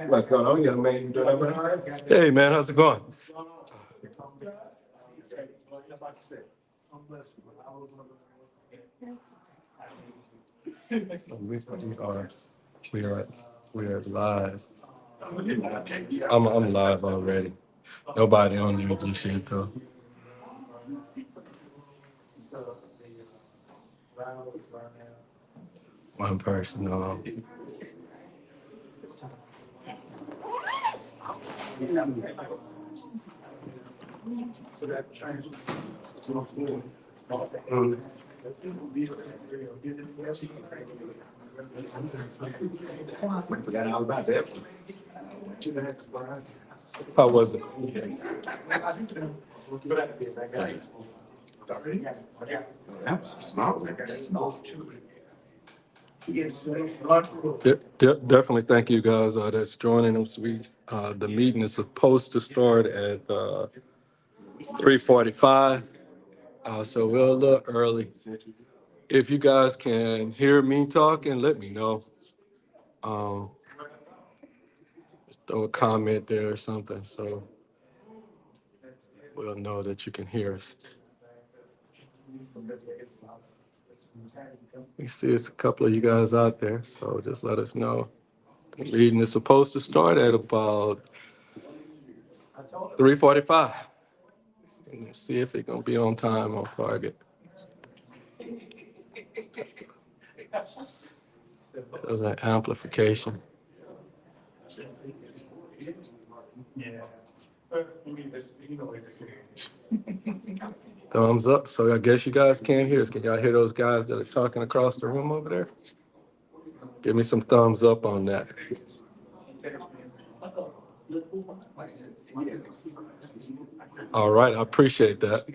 What's going on, young man? You doing all right? Hey man, how's it going? We are live. I'm live already. Nobody on there just yet though. One person on. We forgot all about that. How was it? That was small. Definitely thank you guys that's joining us. The meeting is supposed to start at 3:45, so we're a little early. If you guys can hear me talking, let me know. Um, just throw a comment there or something, so we'll know that you can hear us. We see it's a couple of you guys out there, so just let us know. The meeting is supposed to start at about 3:45. And see if it's gonna be on time, on target. There's an amplification. Thumbs up. So I guess you guys can't hear us. Can y'all hear those guys that are talking across the room over there? Give me some thumbs up on that. All right, I appreciate that.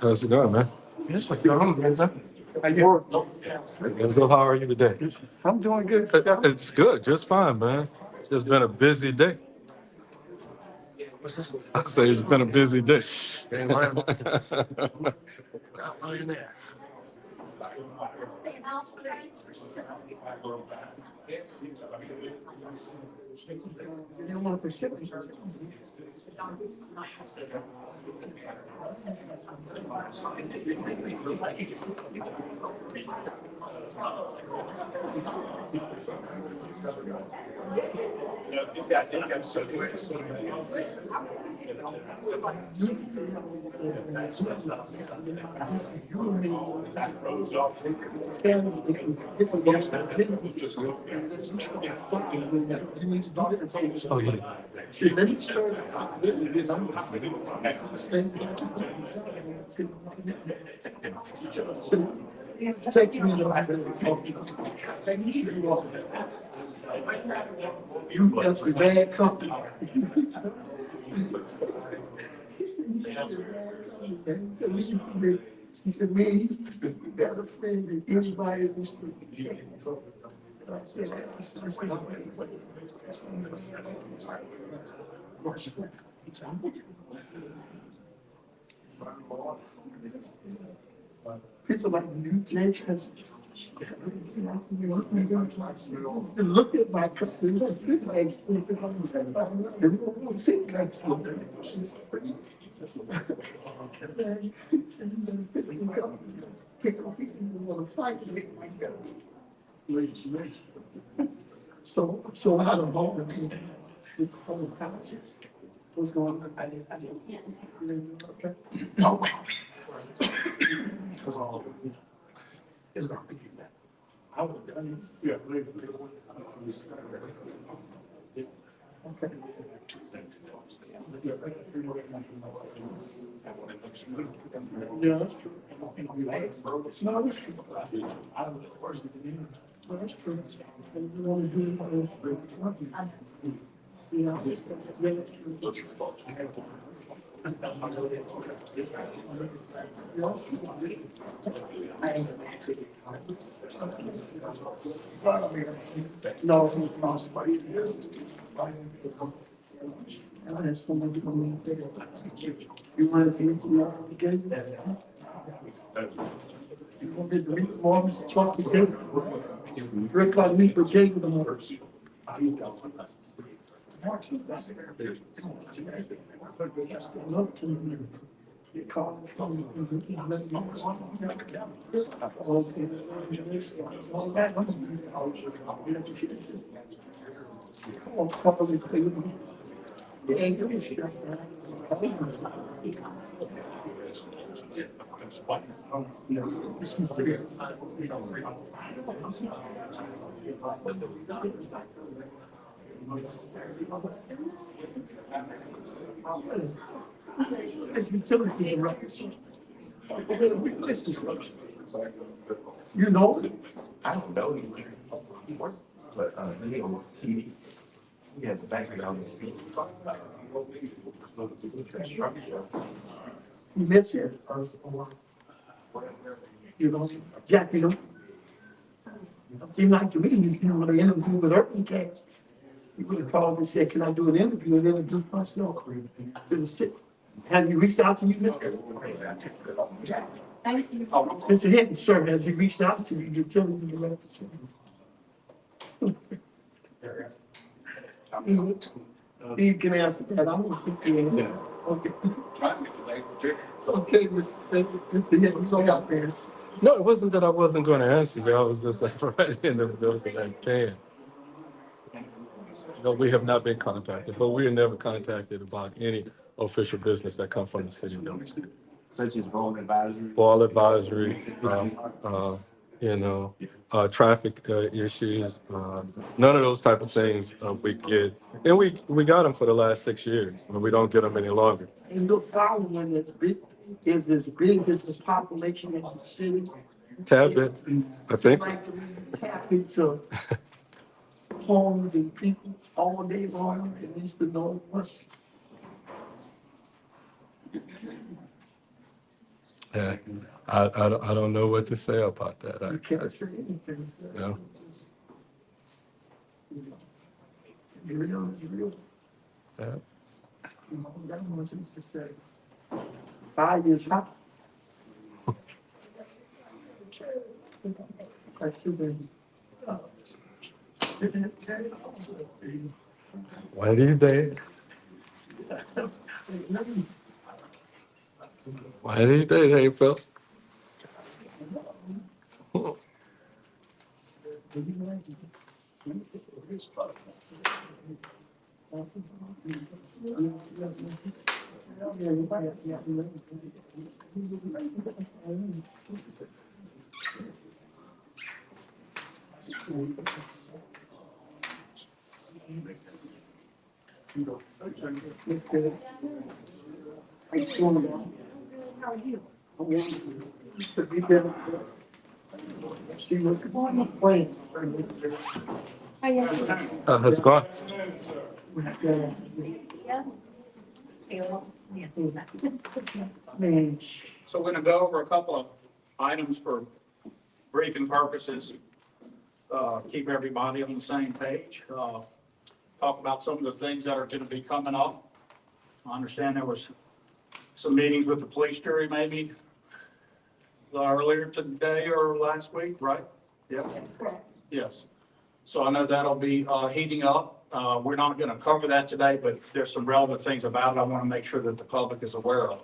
How's it going, man? Yes, what's going on, Benzo? How you? Enzo, how are you today? I'm doing good. It's good, just fine, man. It's been a busy day. I say it's been a busy day. Ain't lying. Not lying there. You don't want to ship. Oh, yeah. You got some bad company. He said, man, you got a friend that anybody wants to. I said, people like New James. Look at my cousin, I sit next to him. Sit next to him. Pick up, he's gonna wanna fight me. So how the moment with the whole house was going on? I didn't. Okay. No. Because all it's gonna be that. I would have done it. Yeah. Okay. Yeah, that's true. No, that's true. Well, that's true. And you want to do it when it's you know, yeah, that's true. No, he's not somebody. You want to see it tomorrow again? You want me to meet tomorrow's truck again? 3 o'clock meet for Jake with the motors. You call from. It's utility interruption. You know it. I don't know he worked, but he has a background in speed. He lives here. You know, Jack, you know. Seemed like to me, you want to interview with Urban Cats. He would have called and said, can I do an interview and introduce myself to the city? Has he reached out to you, Mr.? Thank you. Since it didn't, sir, has he reached out to you, utility director? Steve can answer that. I don't think he can. Okay. It's okay, Mr. Hinton, so out there. No, it wasn't that I wasn't going to answer you. I was just like right in the middle of that can. No, we have not been contacted, but we are never contacted about any official business that come from the city of Alexandria. Such as bone advisory. Ball advisory, traffic issues, none of those type of things we get. And we got them for the last 6 years, and we don't get them any longer. And your following is as big as the population of the city. Tad bit, I think. Like to tap into homes and people all day long, at least the Northwest. Yeah, I don't know what to say about that. You can't say anything. No. You're real, you're real. Yeah. You know, that was used to say, 5 years hot. It's like too many. One of these days, hey, Phil. She was on the plane. How's it going? Man, So we're going to go over a couple of items for briefing purposes. Keep everybody on the same page. Talk about some of the things that are going to be coming up. I understand there was some meetings with the police jury maybe earlier today or last week, right? Yeah. That's correct. Yes. So I know that'll be heating up. We're not going to cover that today, but there's some relevant things about it I want to make sure that the public is aware of.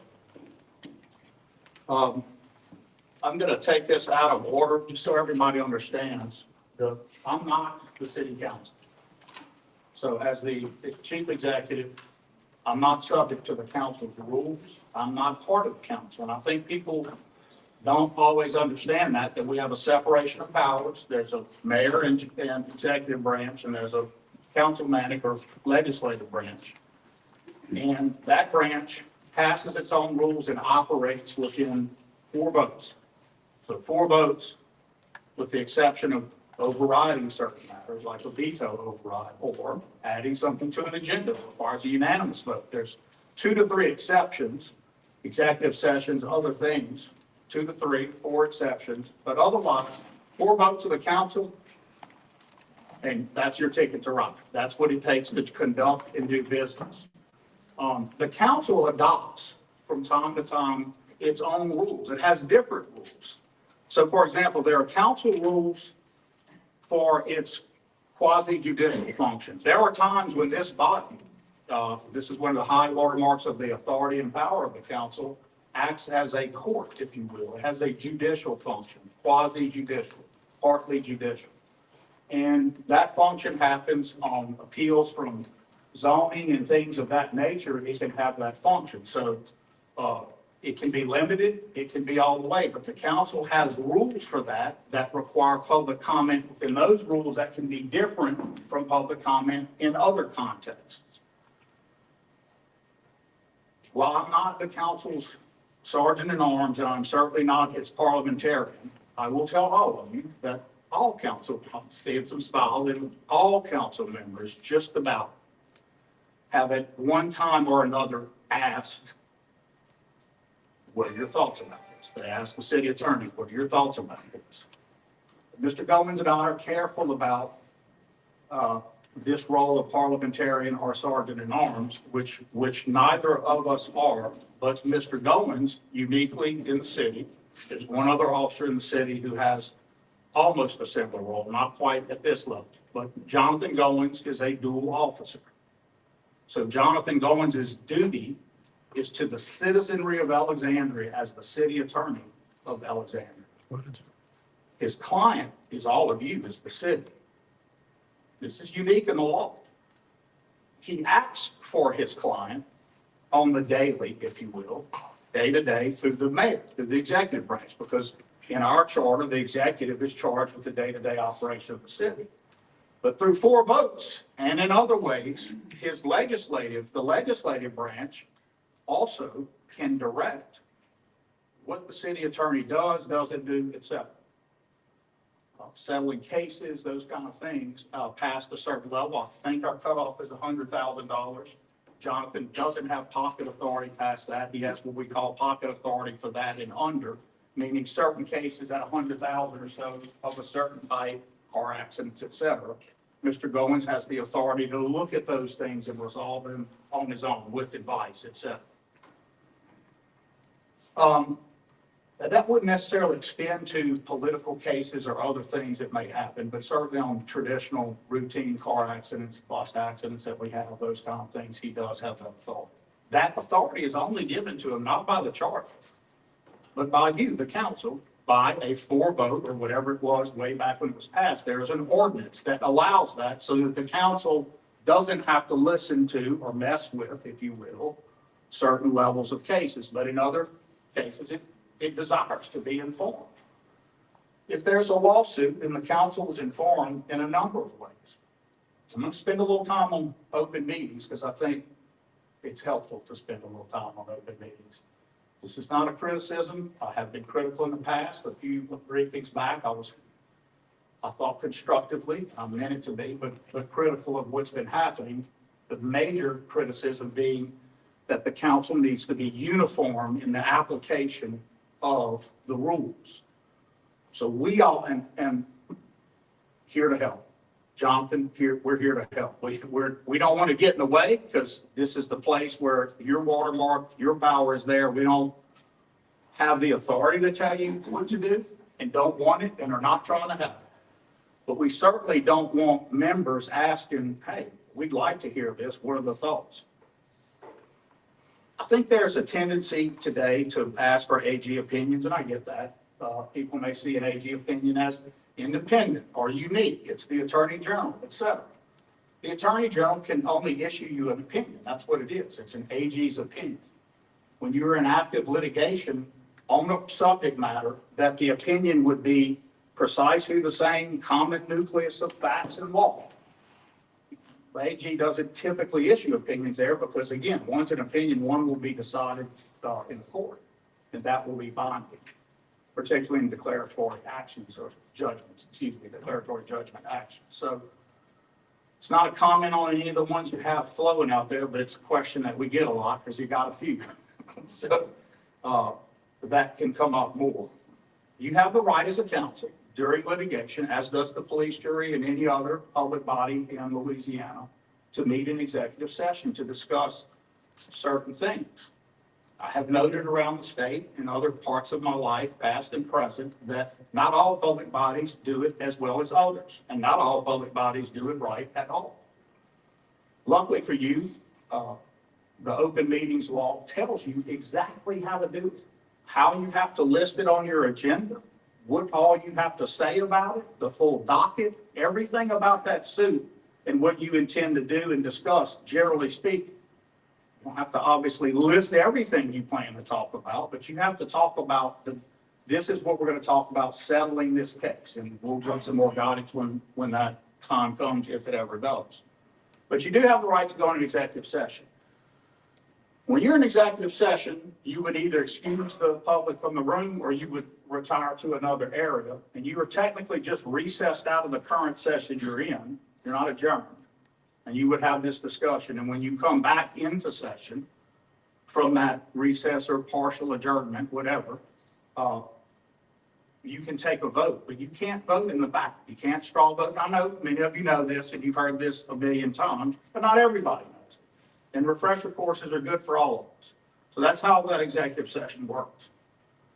I'm going to take this out of order, just so everybody understands. I'm not the city council. So as the chief executive, I'm not subject to the council's rules. I'm not part of the council. And I think people don't always understand that we have a separation of powers. There's a mayor and executive branch, and there's a councilmanic or legislative branch. And that branch passes its own rules and operates within 4 votes. So 4 votes, with the exception of overriding certain matters like a veto override or adding something to an agenda that requires a unanimous vote. There's 2 to 3 exceptions, executive sessions, other things, 2 to 3, 4 exceptions, but otherwise 4 votes of the council, and that's your ticket to ride. That's what it takes to conduct and do business. The council adopts from time to time its own rules. It has different rules. So for example, there are council rules for its quasi-judicial functions. There are times when this body, this is one of the high watermarks of the authority and power of the council, acts as a court, if you will. It has a judicial function, quasi-judicial, partly judicial. And that function happens on appeals from zoning and things of that nature. It can have that function. So it can be limited, it can be all the way, but the council has rules for that require public comment within those rules that can be different from public comment in other contexts. While I'm not the council's sergeant in arms, and I'm certainly not its parliamentarian, I will tell all of you that all council, I'm seeing some smiles, and all council members just about have at one time or another asked, what are your thoughts about this? They asked the city attorney, what are your thoughts about this? Mr. Goldman and I are careful about this role of parliamentarian or sergeant in arms, which neither of us are, but Mr. Goldman's uniquely in the city. There's one other officer in the city who has almost a similar role, not quite at this level, but Jonathan Goins is a dual officer. So Jonathan Goins' duty is to the citizenry of Alexandria as the city attorney of Alexandria. His client is all of you, is the city. This is unique in the law. he acts for his client on the daily, if you will, day to day through the mayor, through the executive branch, because in our charter, the executive is charged with the day-to-day operation of the city. But through 4 votes and in other ways, the legislative branch also can direct what the city attorney does, doesn't do, etc. Settling cases, those kind of things, past a certain level. I think our cutoff is $100,000. Jonathan doesn't have pocket authority past that. He has what we call pocket authority for that and under, meaning certain cases at 100,000 or so of a certain type, car accidents, etc. Mr. Goins has the authority to look at those things and resolve them on his own with advice, etc. That wouldn't necessarily extend to political cases or other things that may happen, but certainly on traditional routine car accidents, bus accidents that we have, those kind of things, he does have that authority. That authority is only given to him not by the charter, but by you, the council, by a 4 vote or whatever it was way back when it was passed. There is an ordinance that allows that so that the council doesn't have to listen to or mess with, if you will, certain levels of cases. But in other cases, it desires to be informed. If there's a lawsuit, then the council is informed in a number of ways. So I'm going to spend a little time on open meetings because I think it's helpful to spend a little time on open meetings. This is not a criticism. I have been critical in the past. A few briefings back, I thought constructively, I meant it to be, but critical of what's been happening. The major criticism being that the council needs to be uniform in the application of the rules. So we all, and here to help. Jonathan, we're here to help. We don't want to get in the way because this is the place where your watermark, your power is there. We don't have the authority to tell you what to do and don't want it and are not trying to help. But we certainly don't want members asking, hey, we'd like to hear this. What are the thoughts? I think there's a tendency today to ask for AG opinions, and I get that. People may see an AG opinion as independent or unique. It's the Attorney General, etc. The Attorney General can only issue you an opinion. That's what it is. It's an AG's opinion. When you're in active litigation on a subject matter, that the opinion would be precisely the same common nucleus of facts and law. The AG doesn't typically issue opinions there because, again, once an opinion, one will be decided in court, and that will be binding, particularly in declaratory actions or judgments, declaratory judgment actions. So it's not a comment on any of the ones you have flowing out there, but it's a question that we get a lot because you got a few. So that can come up more. You have the right as a counsel during litigation, as does the police jury and any other public body in Louisiana, to meet in executive session to discuss certain things. I have noted around the state in other parts of my life, past and present, that not all public bodies do it as well as others, and not all public bodies do it right at all. Luckily for you, the open meetings law tells you exactly how to do it, how you have to list it on your agenda, what all you have to say about it, the full docket, everything about that suit, and what you intend to do and discuss, generally speaking. You don't have to obviously list everything you plan to talk about, but you have to talk about this is what we're going to talk about settling this case, and we'll give some more guidance when that time comes, if it ever does. But you do have the right to go into executive session. When you're in executive session, you would either excuse the public from the room or you would retire to another area, and you are technically just recessed out of the current session you're in. You're not adjourned. And you would have this discussion. And when you come back into session from that recess or partial adjournment, whatever, you can take a vote, but you can't vote in the back. You can't straw vote. I know many of you know this and you've heard this a million times, but not everybody knows it. And refresher courses are good for all of us. So that's how that executive session works.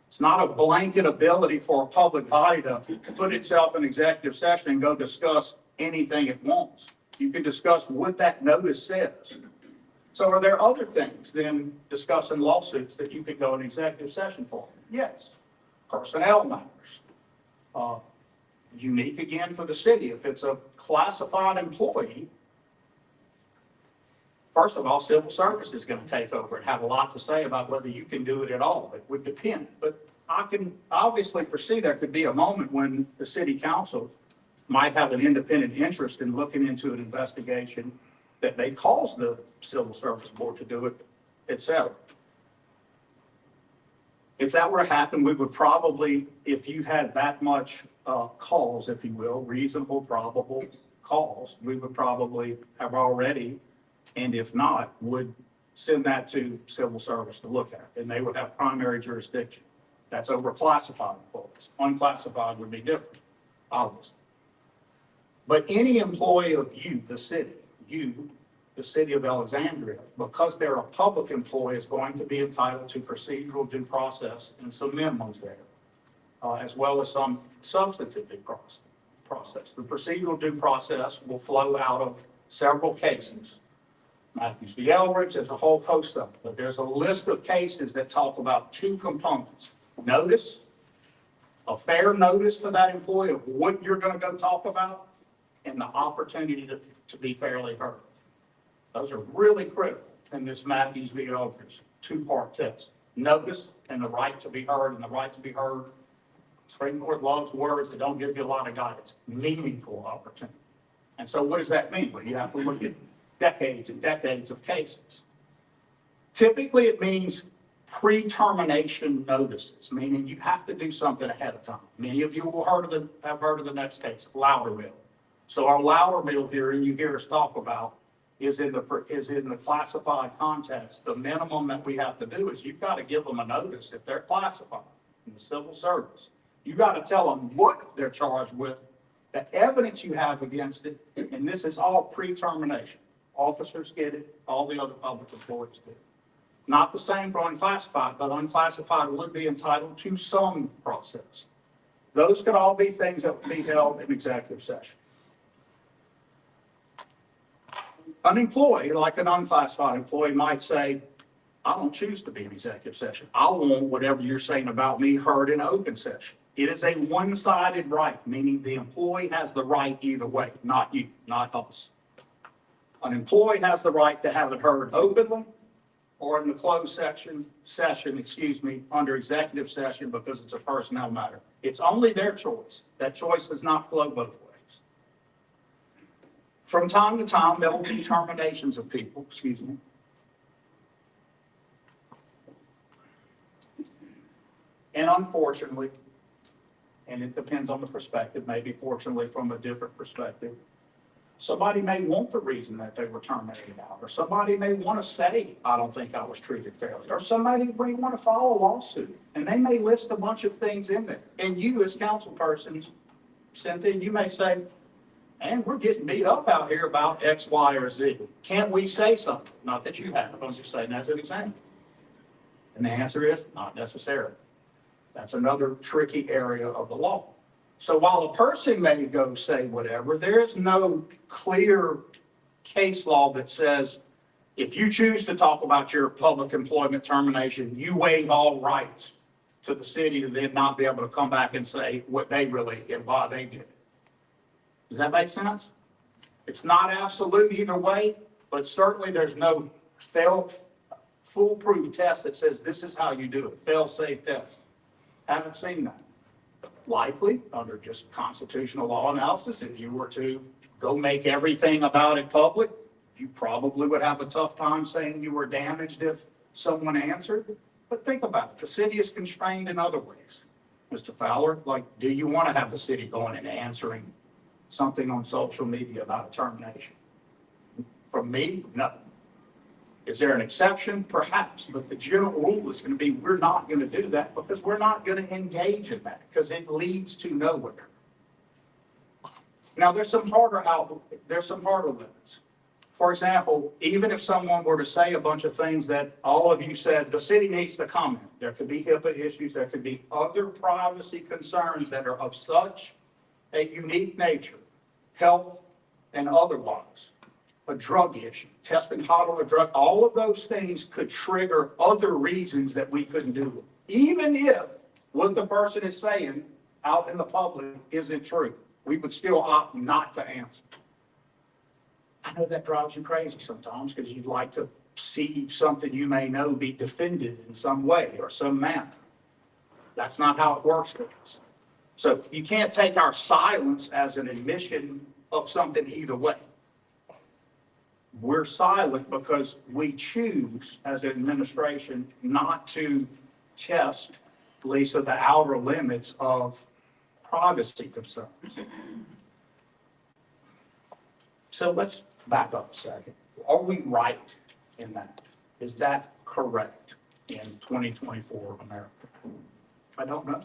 It's not a blanket ability for a public body to put itself in executive session and go discuss anything it wants. You can discuss what that notice says. So are there other things than discussing lawsuits that you could go in executive session for? Yes. Personnel matters. Unique again for the city. If it's a classified employee, First of all, civil service is going to take over and have a lot to say about whether you can do it at all. It would depend. But I can obviously foresee there could be a moment when the city council might have an independent interest in looking into an investigation that may cause the civil service board to do it, et cetera. If that were to happen, we would probably, if you had that much calls, if you will, reasonable, probable calls, we would probably have already, and if not, would send that to civil service to look at, and they would have primary jurisdiction. That's over classified employees. Unclassified would be different, obviously. But any employee of you, the city of Alexandria, because they're a public employee, is going to be entitled to procedural due process and some minimums there, as well as some substantive due process. The procedural due process will flow out of several cases. Matthews v. Eldridge, there's a whole host of them, but there's a list of cases that talk about two components. Notice, a fair notice to that employee of what you're going to go talk about, and the opportunity to be fairly heard. Those are really critical in this Matthews v. Eldridge two-part test. Notice and the right to be heard, and the right to be heard. Supreme Court loves words that don't give you a lot of guidance. Meaningful opportunity. And so what does that mean? Well, you have to look at decades and decades of cases. Typically, it means pre-termination notices, meaning you have to do something ahead of time. Many of you will have heard of the next case, Loudermill. So our Loudermill hearing you hear us talk about is in the classified context. The minimum that we have to do is you've got to give them a notice if they're classified in the civil service. You got to tell them what they're charged with, the evidence you have against it, and this is all pre-termination. Officers get it, all the other public employees get it. Not the same for unclassified, but unclassified would be entitled to some process. Those could all be things that would be held in executive session. An employee, like an unclassified employee, might say, I don't choose to be in executive session. I want whatever you're saying about me heard in open session. It is a one-sided right, meaning the employee has the right either way, not you, not us. An employee has the right to have it heard openly or in the closed session, under executive session because it's a personnel matter. It's only their choice. That choice does not flow both ways. From time to time, there will be terminations of people, And unfortunately, and it depends on the perspective, maybe fortunately from a different perspective, somebody may want the reason that they were terminated out, or somebody may want to say, I don't think I was treated fairly, or somebody may want to file a lawsuit, and they may list a bunch of things in there. And you as council persons, Cynthia, you may say, and we're getting beat up out here about X, Y, or Z. Can't we say something? Not that you have, I'm just saying as an example. And the answer is not necessarily. That's another tricky area of the law. So while a person may go say whatever, there is no clear case law that says if you choose to talk about your public employment termination, you waive all rights to the city to then not be able to come back and say what they really and why they did it. Does that make sense? It's not absolute either way, but certainly there's no foolproof test that says this is how you do it, fail-safe test. Haven't seen that. Likely, under just constitutional law analysis, if you were to go make everything about it public, you probably would have a tough time saying you were damaged if someone answered. But think about it. The city is constrained in other ways. Mr. Fowler, like, do you want to have the city going and answering something on social media about a termination? From me, no. Is there an exception? Perhaps, but the general rule is going to be we're not going to do that because we're not going to engage in that because it leads to nowhere. Now, there's some harder limits. For example, even if someone were to say a bunch of things that all of you said, the city needs to comment. There could be HIPAA issues. There could be other privacy concerns that are of such a unique nature, health and otherwise. A drug issue, testing hot on a drug, all of those things could trigger other reasons that we couldn't do it. Even if what the person is saying out in the public isn't true, we would still opt not to answer. I know that drives you crazy sometimes because you'd like to see something you may know be defended in some way or some manner. That's not how it works for us. So you can't take our silence as an admission of something either way. We're silent because we choose as an administration not to test, Lisa, the outer limits of privacy concerns. So let's back up a second. Are we right in that? Is that correct in 2024 America? I don't know.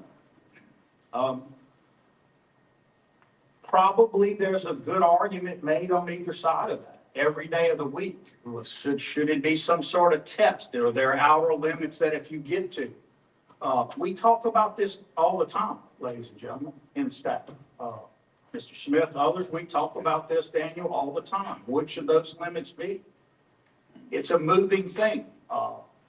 Probably there's a good argument made on either side of that every day of the week. Should it be some sort of test? Are there outer limits that if you get to? We talk about this all the time, ladies and gentlemen, in staff. Mr. Smith, others, we talk about this, Daniel, all the time. What should those limits be? It's a moving thing.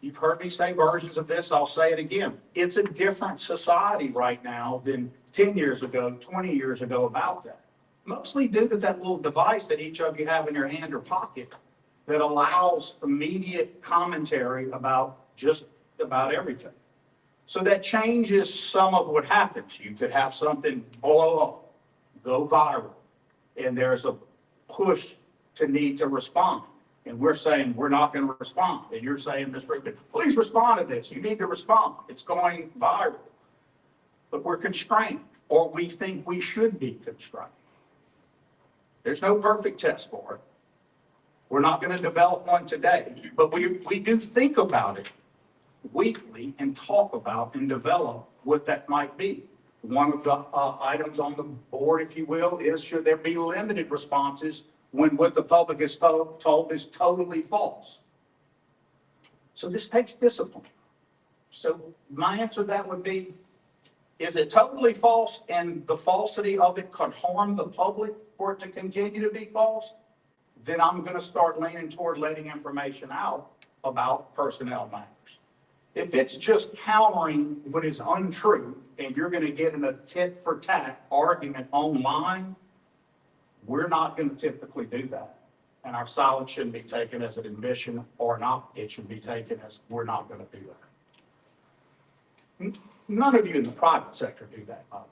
You've heard me say versions of this. I'll say it again. It's a different society right now than 10 years ago, 20 years ago about that. Mostly due to that little device that each of you have in your hand or pocket that allows immediate commentary about just about everything. So that changes some of what happens. You could have something blow up, go viral, and there's a push to need to respond. And we're saying we're not going to respond. And you're saying, Mr. Freeman, please respond to this. You need to respond. It's going viral. But we're constrained, or we think we should be constrained. There's no perfect test for it. We're not going to develop one today, but we do think about it weekly and talk about and develop what that might be. One of the items on the board, if you will, is should there be limited responses when what the public is told is totally false? So this takes discipline. So my answer to that would be, is it totally false and the falsity of it could harm the public for it to continue to be false? Then I'm going to start leaning toward letting information out about personnel matters. If it's just countering what is untrue and you're going to get in a tit for tat argument online, we're not going to typically do that. And our silence shouldn't be taken as an admission or not. It should be taken as we're not going to do that. None of you in the private sector do that, by the way.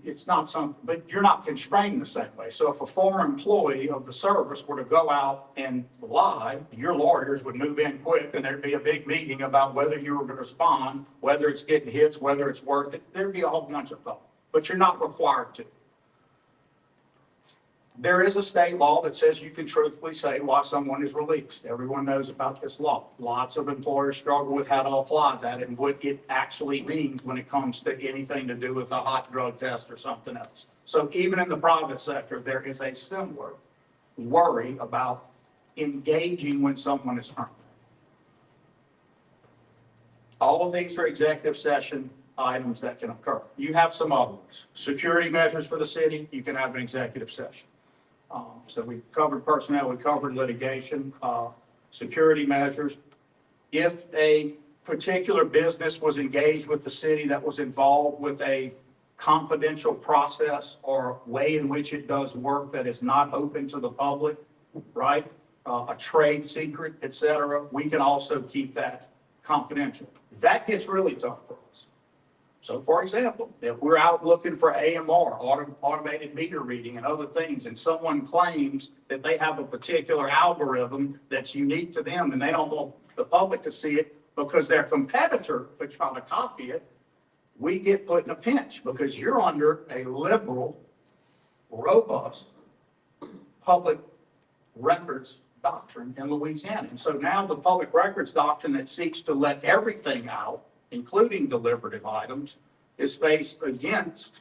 It's not something, but you're not constrained the same way. So if a former employee of the service were to go out and lie, your lawyers would move in quick and there'd be a big meeting about whether you were going to respond, whether it's getting hits, whether it's worth it. There'd be a whole bunch of thought, but you're not required to. There is a state law that says you can truthfully say why someone is released. Everyone knows about this law. Lots of employers struggle with how to apply that and what it actually means when it comes to anything to do with a hot drug test or something else. So even in the private sector, there is a similar worry about engaging when someone is terminated. All of these are executive session items that can occur. You have some other ones. Security measures for the city, you can have an executive session. So we covered personnel, we covered litigation, security measures. If a particular business was engaged with the city that was involved with a confidential process or way in which it does work that is not open to the public, right? A trade secret, et cetera, we can also keep that confidential. That gets really tough for us. So for example, if we're out looking for AMR, automated meter reading and other things, and someone claims that they have a particular algorithm that's unique to them and they don't want the public to see it because their competitor could try to copy it, we get put in a pinch because you're under a liberal, robust public records doctrine in Louisiana. And so now the public records doctrine that seeks to let everything out, including deliberative items, is faced against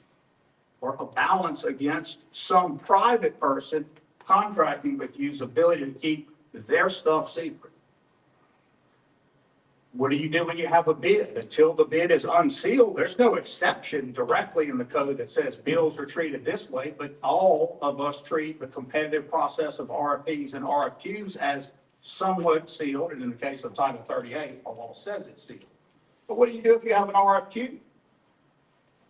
or a balance against some private person contracting with you's ability to keep their stuff secret. What do you do when you have a bid? Until the bid is unsealed, there's no exception directly in the code that says bills are treated this way, but all of us treat the competitive process of RFPs and RFQs as somewhat sealed, and in the case of Title 38, our law says it's sealed. But what do you do if you have an RFQ?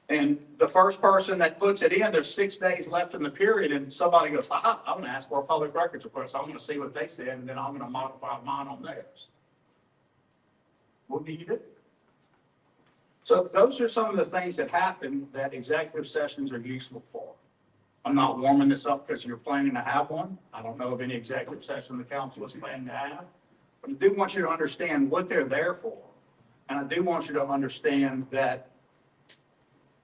And the first person that puts it in, there's 6 days left in the period, and somebody goes, aha, I'm gonna ask for a public records request. I'm gonna see what they said, and then I'm gonna modify mine on theirs. What do you do? So those are some of the things that happen that executive sessions are useful for. I'm not warming this up because you're planning to have one. I don't know of any executive session the council is planning to have. But I do want you to understand what they're there for. And I do want you to understand that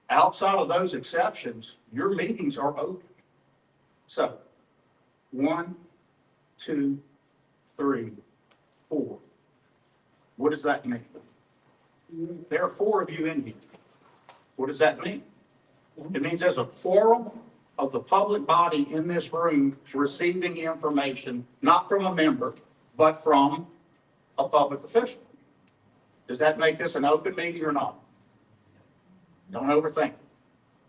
outside of those exceptions, your meetings are open. So, 1, 2, 3, 4. What does that mean? There are 4 of you in here. What does that mean? It means there's a quorum of the public body in this room receiving information, not from a member, but from a public official. Does that make this an open meeting or not? Don't overthink it.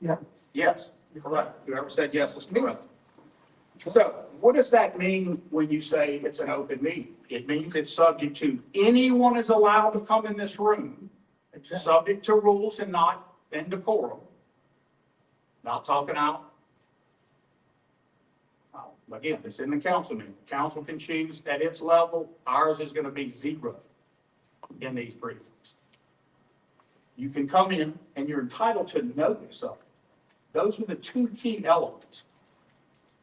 Yeah. Yes, correct. Whoever said yes is correct. So what does that mean when you say it's an open meeting? It means it's subject to, anyone is allowed to come in this room, subject to rules and not in decorum. Not talking out. Again, this isn't a council meeting. Council can choose at its level. Ours is going to be 0 in these briefings. You can come in and you're entitled to notice of it. Those are the 2 key elements.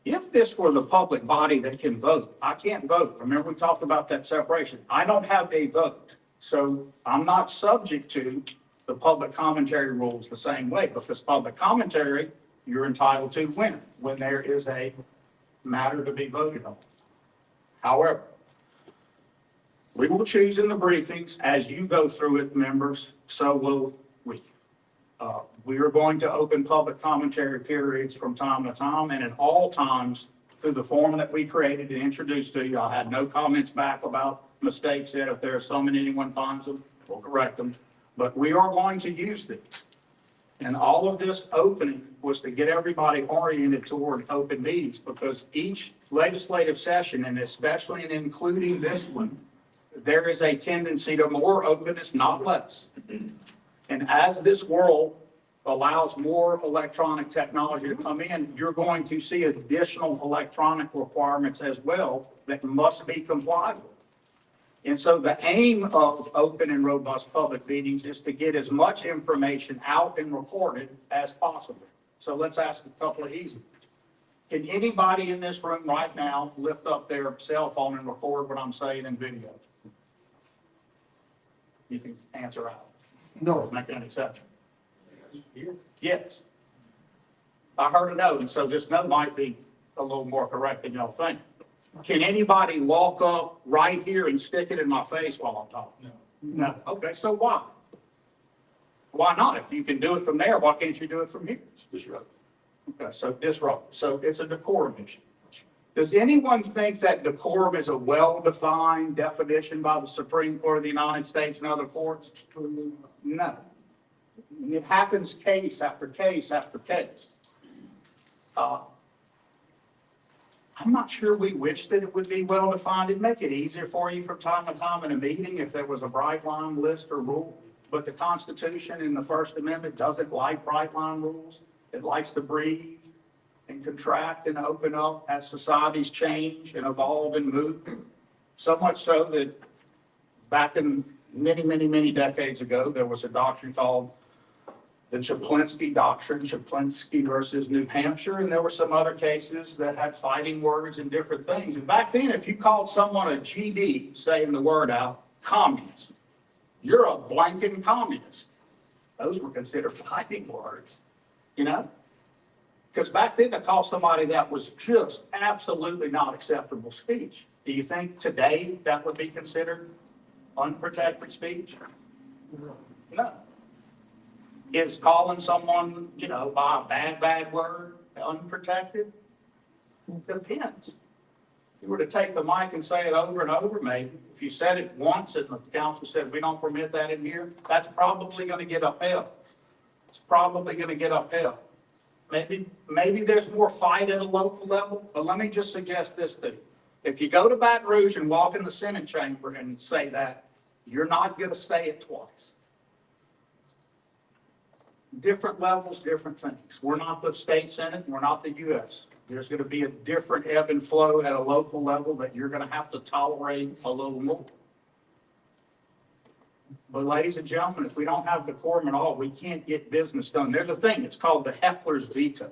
If this were the public body that can vote, I can't vote. Remember, we talked about that separation. I don't have a vote. So I'm not subject to the public commentary rules the same way, because public commentary, you're entitled to when there is a matter to be voted on. However, we will choose in the briefings as you go through it, members, so will we. We are going to open public commentary periods from time to time, and at all times through the form that we created and introduced to you. I had no comments back about mistakes yet. If there are some and anyone finds them, we'll correct them. But we are going to use these. And all of this opening was to get everybody oriented toward open meetings, because each legislative session, and especially and including this one, there is a tendency to more openness, not less. And as this world allows more electronic technology to come in, you're going to see additional electronic requirements as well that must be complied with. And so the aim of open and robust public meetings is to get as much information out and recorded as possible. So let's ask a couple of easy ones. Can anybody in this room right now lift up their cell phone and record what I'm saying in video? You can answer out. No. Make an exception. Yes. I heard a no, and so this no might be a little more correct than y'all think. Can anybody walk up right here and stick it in my face while I'm talking? No. No. Okay, so why? Why not? If you can do it from there, why can't you do it from here? Disrupt. Okay, so disrupt. So it's a decorum issue. Does anyone think that decorum is a well-defined definition by the Supreme Court of the United States and other courts? No. It happens case after case after case. I'm not sure we wish that it would be well-defined. It'd make it easier for you from time to time in a meeting if there was a bright line list or rule. But the Constitution and the First Amendment doesn't like bright line rules. It likes to breathe and contract and open up as societies change and evolve and move. So much so that back in many decades ago, there was a doctrine called the Chaplinsky Doctrine, Chaplinsky versus New Hampshire, and there were some other cases that had fighting words and different things. And back then, if you called someone a GD, saying the word out, communist, you're a blanking communist. Those were considered fighting words, you know? Because back then, to call somebody that was just absolutely not acceptable speech. Do you think today that would be considered unprotected speech? No. Is calling someone, you know, by a bad word unprotected? Depends. If you were to take the mic and say it over and over, maybe, if you said it once and the council said, we don't permit that in here, that's probably going to get upheld. It's probably going to get upheld. Maybe there's more fight at a local level, but let me just suggest this to you. If you go to Baton Rouge and walk in the Senate chamber and say that, you're not going to say it twice. different levels, different things. We're not the state senate, we're not the US. There's gonna be a different ebb and flow at a local level that you're gonna have to tolerate a little more. But ladies and gentlemen, if we don't have decorum at all, we can't get business done. There's a thing, it's called the heckler's veto.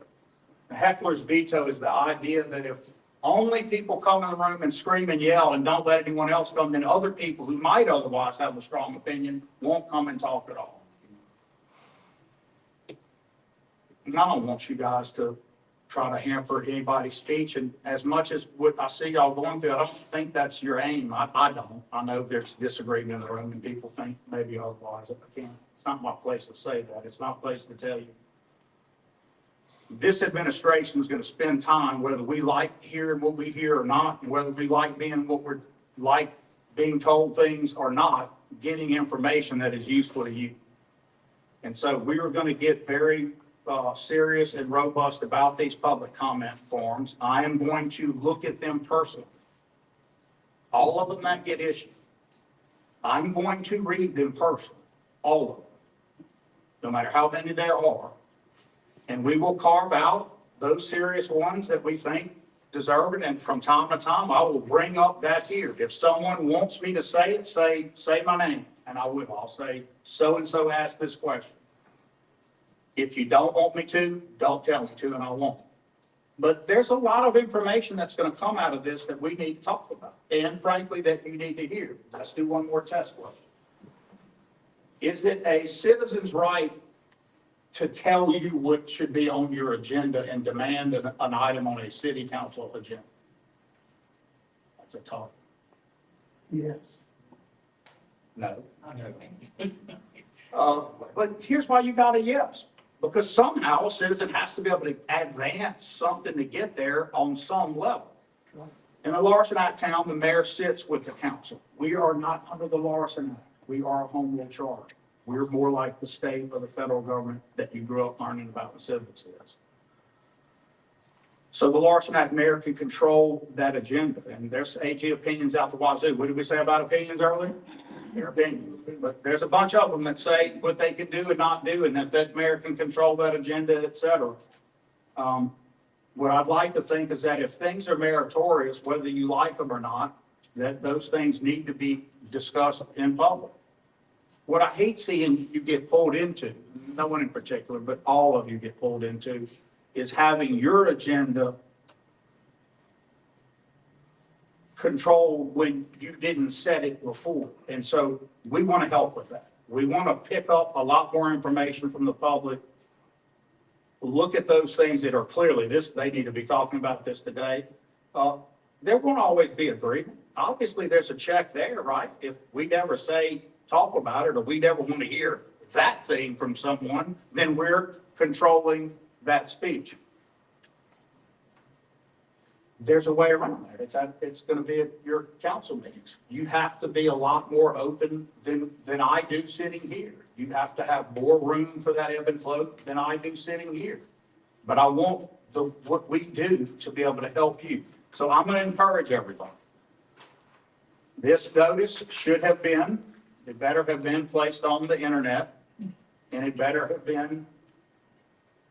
The heckler's veto is the idea that if only people come in the room and scream and yell and don't let anyone else come, then other people who might otherwise have a strong opinion won't come and talk at all. And I don't want you guys to try to hamper anybody's speech, and as much as what I see y'all going through, I don't think that's your aim. I don't. I know there's disagreement in the room and people think maybe otherwise. It's not my place to say that. It's not my place to tell you. This administration is going to spend time, whether we like hearing what we hear or not, and whether we like being told things or not, getting information that is useful to you. And so we are going to get very serious and robust about these public comment forms. I am going to look at them personally. All of them that get issued. I'm going to read them personally. All of them. No matter how many there are. And we will carve out those serious ones that we think deserve it. And from time to time, I will bring up that here. If someone wants me to say it, say my name. And I will. I'll say, so-and-so asked this question. If you don't want me to, don't tell me to, and I won't. But there's a lot of information that's going to come out of this that we need to talk about. And frankly, that you need to hear. Let's do one more test question. Is it a citizen's right to tell you what should be on your agenda and demand an item on a city council agenda? That's a tough. Yes. No. But here's why you got a yes. Because somehow a citizen has to be able to advance something to get there on some level. In a Larson Act town, the mayor sits with the council. We are not under the Larson Act. We are a home rule charter. We're more like the state or the federal government that you grew up learning about in civics is. So the Larson Act mayor can control that agenda. And there's AG opinions out the wazoo. What did we say about opinions earlier? Their opinions. But there's a bunch of them that say what they can do and not do, and that mayor can control that agenda, et cetera. What I'd like to think is that if things are meritorious, whether you like them or not, that those things need to be discussed in public. What I hate seeing you get pulled into, no one in particular, but all of you get pulled into, is having your agenda controlled when you didn't set it before. And so we want to help with that. We want to pick up a lot more information from the public. Look at those things that are clearly this, they need to be talking about this today. There won't always be agreement. Obviously, there's a check there, right? If we never say, talk about it, or we never want to hear that thing from someone, then we're controlling that speech. There's a way around that. It's going to be at your council meetings. You have to be a lot more open than I do sitting here. You have to have more room for that ebb and flow than I do sitting here. But I want what we do to be able to help you. So I'm going to encourage everybody. This notice should have been, it better have been placed on the internet, and it better have been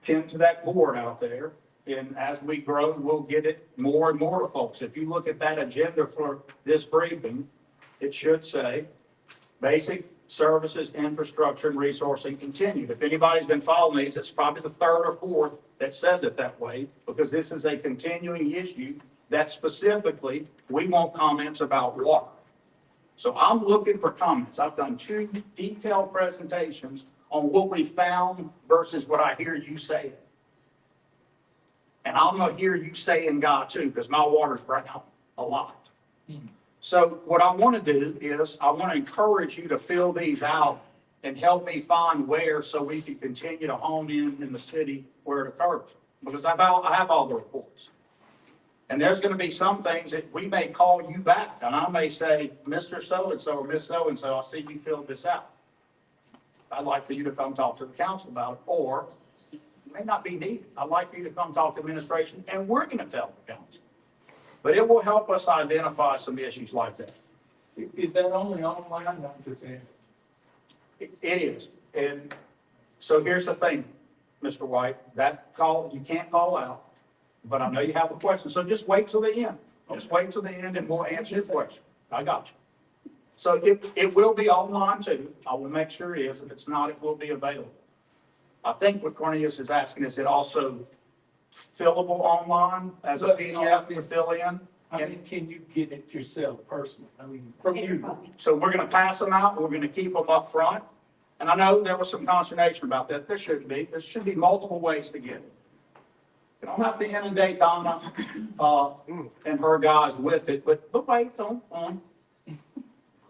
pinned to that board out there. And as we grow, we'll get it more and more to folks. If you look at that agenda for this briefing, it should say basic services, infrastructure, and resourcing continued. If anybody's been following these, it's probably the third or fourth that says it that way, because this is a continuing issue that specifically we want comments about water. So I'm looking for comments. I've done 2 detailed presentations on what we found versus what I hear you say. And I'm going to hear you saying God too, because my water's brown a lot. So what I want to do is I want to encourage you to fill these out and help me find where, so we can continue to hone in the city where it occurs. Because I have all the reports. And there's going to be some things that we may call you back, and I may say, Mr. So-and-so or Miss So-and-so, I see you filled this out. I'd like for you to come talk to the council about it, or it may not be needed. I'd like for you to come talk to administration, and we're going to tell the council. But it will help us identify some issues like that. Is that only online? I'm just saying. It is. And So here's the thing, Mr. White, that call, you can't call out, but I know you have a question, so just wait till the end. Just wait till the end and we'll answer your question. I got you. So it will be online too. I will make sure it is. If it's not, it will be available. I think what Cornelius is asking, is it also fillable online as a PDF to fill in? I mean, can you get it yourself personally? I mean, from you. So we're gonna pass them out, we're gonna keep them up front. And I know there was some consternation about that. There should be. There should be multiple ways to get it. You don't have to inundate Donna, and her guys with it, but wait, don't.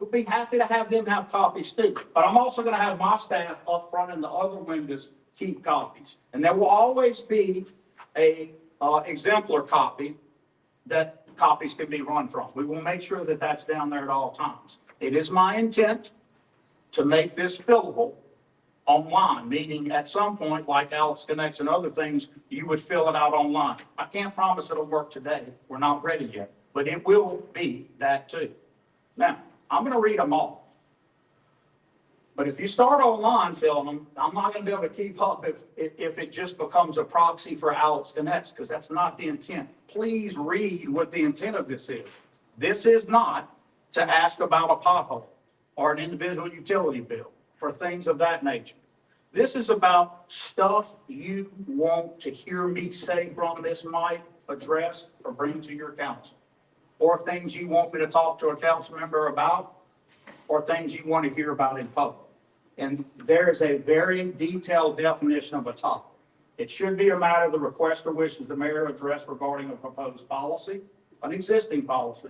We'll be happy to have them have copies too. But I'm also gonna have my staff up front in the other windows keep copies. And there will always be a, exemplar copy that copies can be run from. We will make sure that that's down there at all times. It is my intent to make this fillable online, meaning at some point, like Alex Connects and other things, you would fill it out online. I can't promise it'll work today. We're not ready yet, but it will be that too. Now, I'm going to read them all. But if you start online filling them, I'm not going to be able to keep up if it just becomes a proxy for Alex Connects, because that's not the intent. Please read what the intent of this is. This is not to ask about a pothole or an individual utility bill or things of that nature. This is about stuff you want to hear me say from this mic, address, or bring to your council. Or things you want me to talk to a council member about, or things you want to hear about in public. And there is a very detailed definition of a topic. It should be a matter of the request or wishes the mayor address regarding a proposed policy, an existing policy,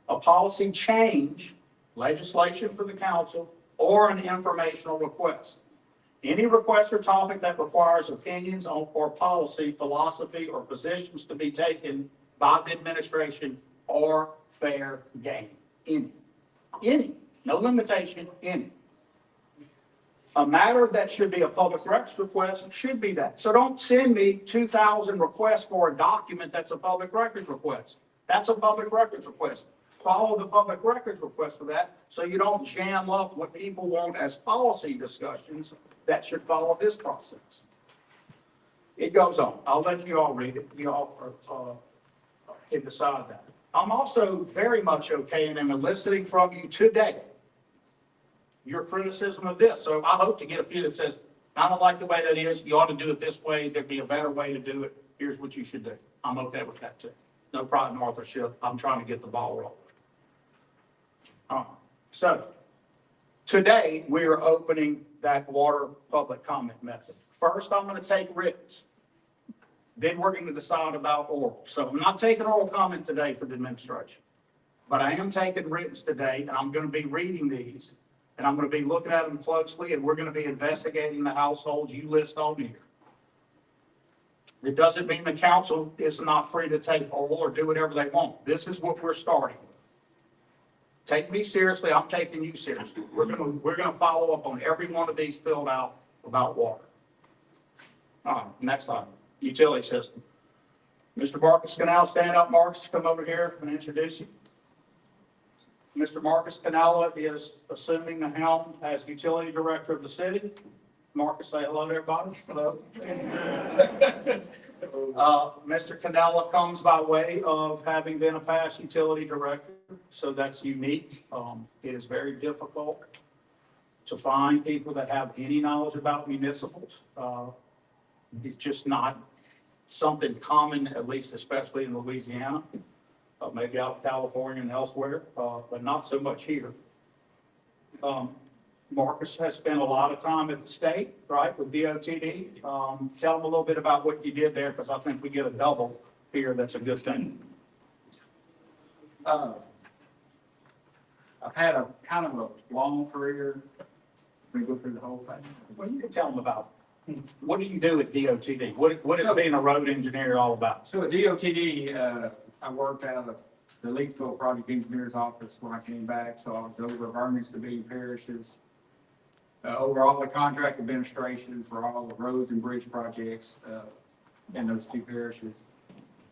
a policy change, legislation for the council, or an informational request. Any request or topic that requires opinions on or policy, philosophy, or positions to be taken by the administration or fair game. Any, no limitation, any. A matter that should be a public records request should be that. So don't send me 2,000 requests for a document that's a public records request. That's a public records request. Follow the public records request for that, so you don't jam up what people want as policy discussions that should follow this process. It goes on. I'll let you all read it. You all can decide that. I'm also very much okay and am eliciting from you today your criticism of this. So I hope to get a few that says, I don't like the way that is. You ought to do it this way. There'd be a better way to do it. Here's what you should do. I'm okay with that too. No pride and authorship. I'm trying to get the ball rolling. So today we are opening that water public comment method. First, I'm going to take written. Then we're going to decide about oral. So I'm not taking oral comment today for the administration, but I am taking written today, and I'm going to be reading these, and I'm going to be looking at them closely, and we're going to be investigating the households you list on here. It doesn't mean the council is not free to take oral or do whatever they want. This is what we're starting with. Take me seriously, I'm taking you seriously. We're gonna follow up on every one of these filled out about water. All right, next slide. Utility system. Mr. Marcus Canal, stand up, Marcus, come over here and introduce you. Mr. Marcus Canala is assuming the helm as utility director of the city. Marcus, say hello to everybody. Hello. Mr. Canella comes by way of having been a past utility director, so that's unique. It is very difficult to find people that have any knowledge about municipals. It's just not something common, at least especially in Louisiana, maybe out in California and elsewhere, but not so much here. Marcus has spent a lot of time at the state, right, with DOTD. Tell them a little bit about what you did there, because I think we get a double here. That's a good thing. I've had a kind of a long career. We go through the whole thing. Well, you can tell them about, what do you do at DOTD? What is being a road engineer all about? So at DOTD, I worked out of the Leesville Project Engineer's office when I came back. So I was over Vernon Bean parishes, over all the contract administration for all the roads and bridge projects in those two parishes.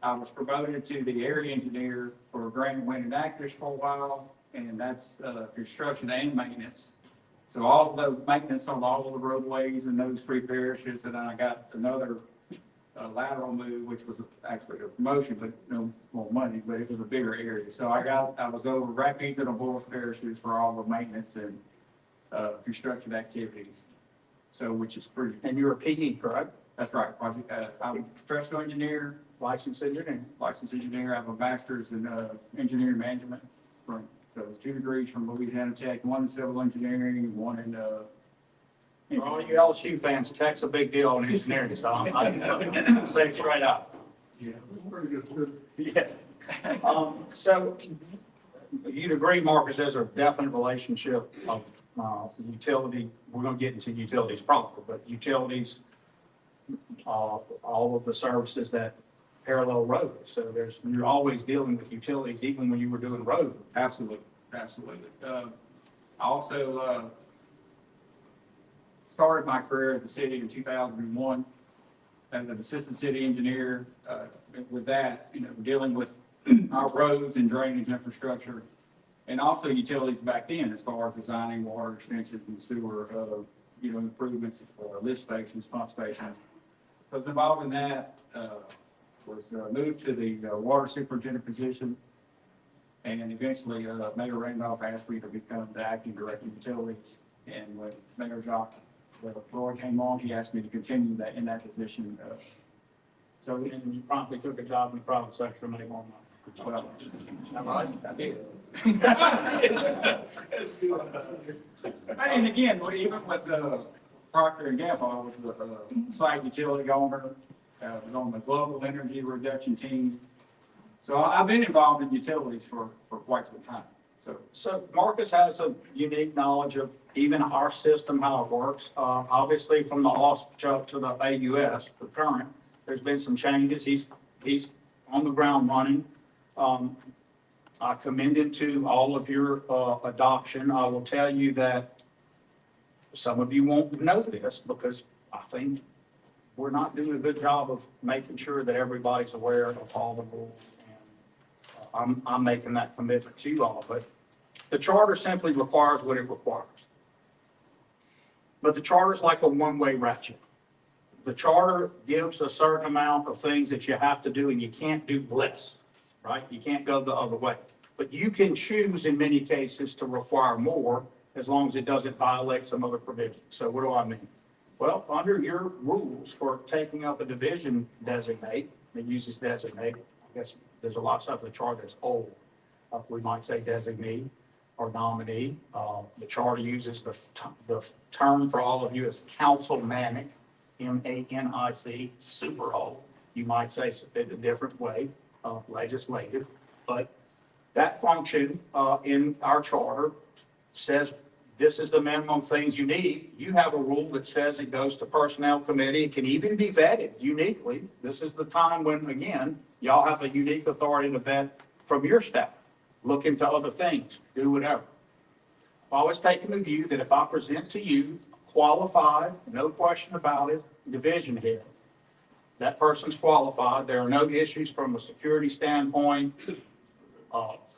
I was promoted to the area engineer for Grand Wind and Actors for a while, and that's construction and maintenance. So all of the maintenance on all of the roadways in those three parishes, and then I got another lateral move, which was actually a promotion, but no more money, but it was a bigger area. So I was over Rapides and both parishes for all the maintenance and construction activities. So, which is pretty, And you're a PE, correct? that's right. I'm a professional engineer, Licensed engineer. licensed engineer. I have a master's in engineering management from, so 2 degrees from Louisiana Tech, one in civil engineering, one in, For all you LSU fans, Tech's a big deal in engineering, so I'm say it straight out. yeah. Yeah. So you'd agree, Marcus, there's a definite relationship of utility, we're gonna get into utilities proper, but utilities, all of the services that parallel roads. So you're always dealing with utilities, even when you were doing road. Absolutely, absolutely. I also started my career at the city in 2001 as an assistant city engineer. With that, dealing with our roads and drainage infrastructure, and also utilities back then, as far as designing water extensions and sewer, improvements, lift stations, pump stations. I was involved in that. Was moved to the water superintendent position, and eventually Mayor Randolph asked me to become the acting director of utilities. And when Mayor Roy came on, he asked me to continue that in that position. So And you promptly took a job in the private sector to make more money. well, I did. And again, even with Procter and Gamble, I was the site utility owner, was on the global energy reduction team. So I've been involved in utilities for quite some time. So Marcus has a unique knowledge of even our system, how it works. Obviously, from the OSPCHUP to the AUS, the current, there's been some changes. He's on the ground running. I commend him to all of your adoption. I will tell you that some of you won't know this because I think we're not doing a good job of making sure that everybody's aware of all the rules. And I'm making that commitment to you all, but the charter simply requires what it requires. But the charter is like a one-way ratchet. The charter gives a certain amount of things that you have to do, and you can't do less, right? You can't go the other way. But you can choose in many cases to require more as long as it doesn't violate some other provision. So what do I mean? Well, under your rules for taking up a division designate, it uses designate, I guess there's a lot of stuff in the charter that's old. We might say designee or nominee. The charter uses the term for all of you as councilmanic, M-A-N-I-C, super old. You might say it a different way, legislative, but that function in our charter says this is the minimum things you need. You have a rule that says it goes to personnel committee. It can even be vetted uniquely. This is the time when, again, y'all have a unique authority to vet from your staff. Look into other things, do whatever. I've always taken the view that if I present to you qualified, no question about it, division head, that person's qualified. There are no issues from a security standpoint,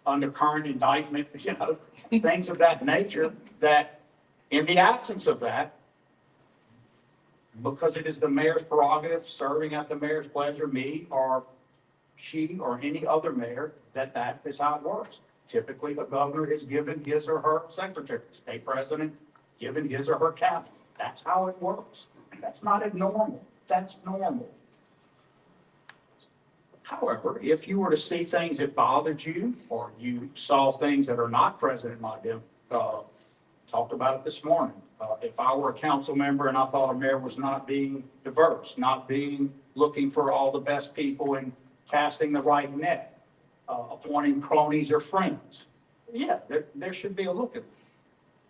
under current indictment, things of that nature, that in the absence of that, because it is the mayor's prerogative, serving at the mayor's pleasure, me or she or any other mayor, that is how it works. Typically, the governor is given his or her secretary, state president given his or her cabinet. That's how it works. That's not abnormal. That's normal. However, if you were to see things that bothered you, or you saw things that are not present in my talked about it this morning. If I were a council member and I thought a mayor was not being diverse, not being, looking for all the best people and casting the right net, appointing cronies or friends, yeah, there should be a look at it.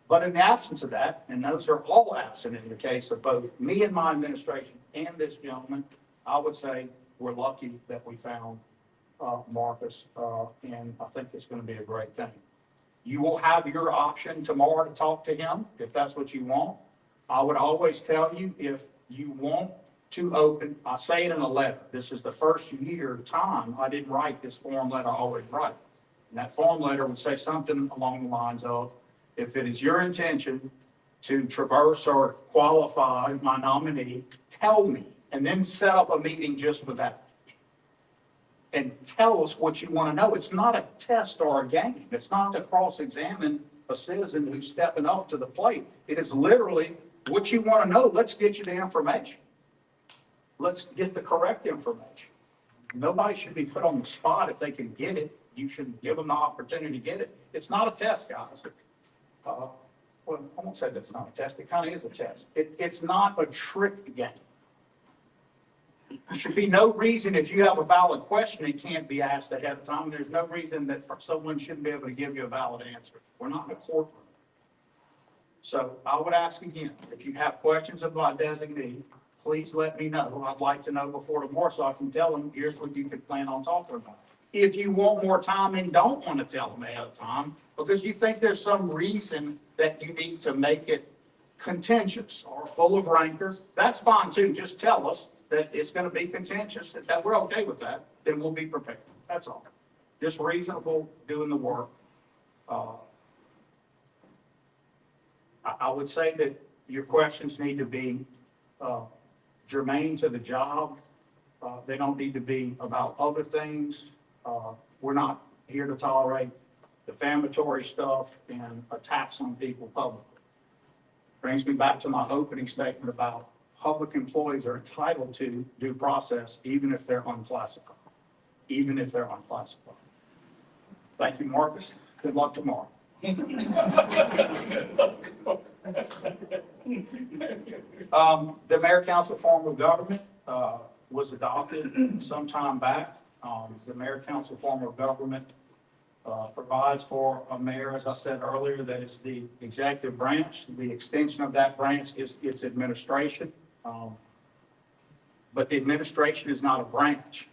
But in the absence of that, and those are all absent in the case of both me and my administration and this gentleman, I would say we're lucky that we found Marcus, and I think it's going to be a great thing. You will have your option tomorrow to talk to him if that's what you want. I would always tell you, if you want to open, I say it in a letter. This is the first year time I didn't write this form letter I always write. And that form letter would say something along the lines of, if it is your intention to traverse or qualify my nominee, tell me, and then set up a meeting just with that. And tell us what you want to know. It's not a test or a game. It's not to cross-examine a citizen who's stepping up to the plate. It is literally what you want to know. Let's get you the information. Let's get the correct information. Nobody should be put on the spot if they can get it. You should give them the opportunity to get it. It's not a test, guys. Well, I won't say that it's not a test. It kind of is a test. It's not a trick game. There should be no reason if you have a valid question, it can't be asked ahead of time. There's no reason that someone shouldn't be able to give you a valid answer. We're not in a courtroom. So I would ask again, if you have questions about designee, please let me know. I'd like to know before tomorrow so I can tell them, here's what you could plan on talking about. If you want more time and don't want to tell them ahead of time, because you think there's some reason that you need to make it contentious or full of rancor, that's fine too. Just tell us that it's going to be contentious, that we're okay with that, then we'll be prepared. That's all. Just reasonable doing the work. I would say that your questions need to be germane to the job. They don't need to be about other things. We're not here to tolerate defamatory stuff and attacks on people publicly. Brings me back to my opening statement about public employees are entitled to due process even if they're unclassified. Even if they're unclassified. Thank you, Marcus. Good luck tomorrow. The mayor council form of government was adopted some time back. The mayor council form of government provides for a mayor, as I said earlier, that is the executive branch. The extension of that branch is its administration. But the administration is not a branch.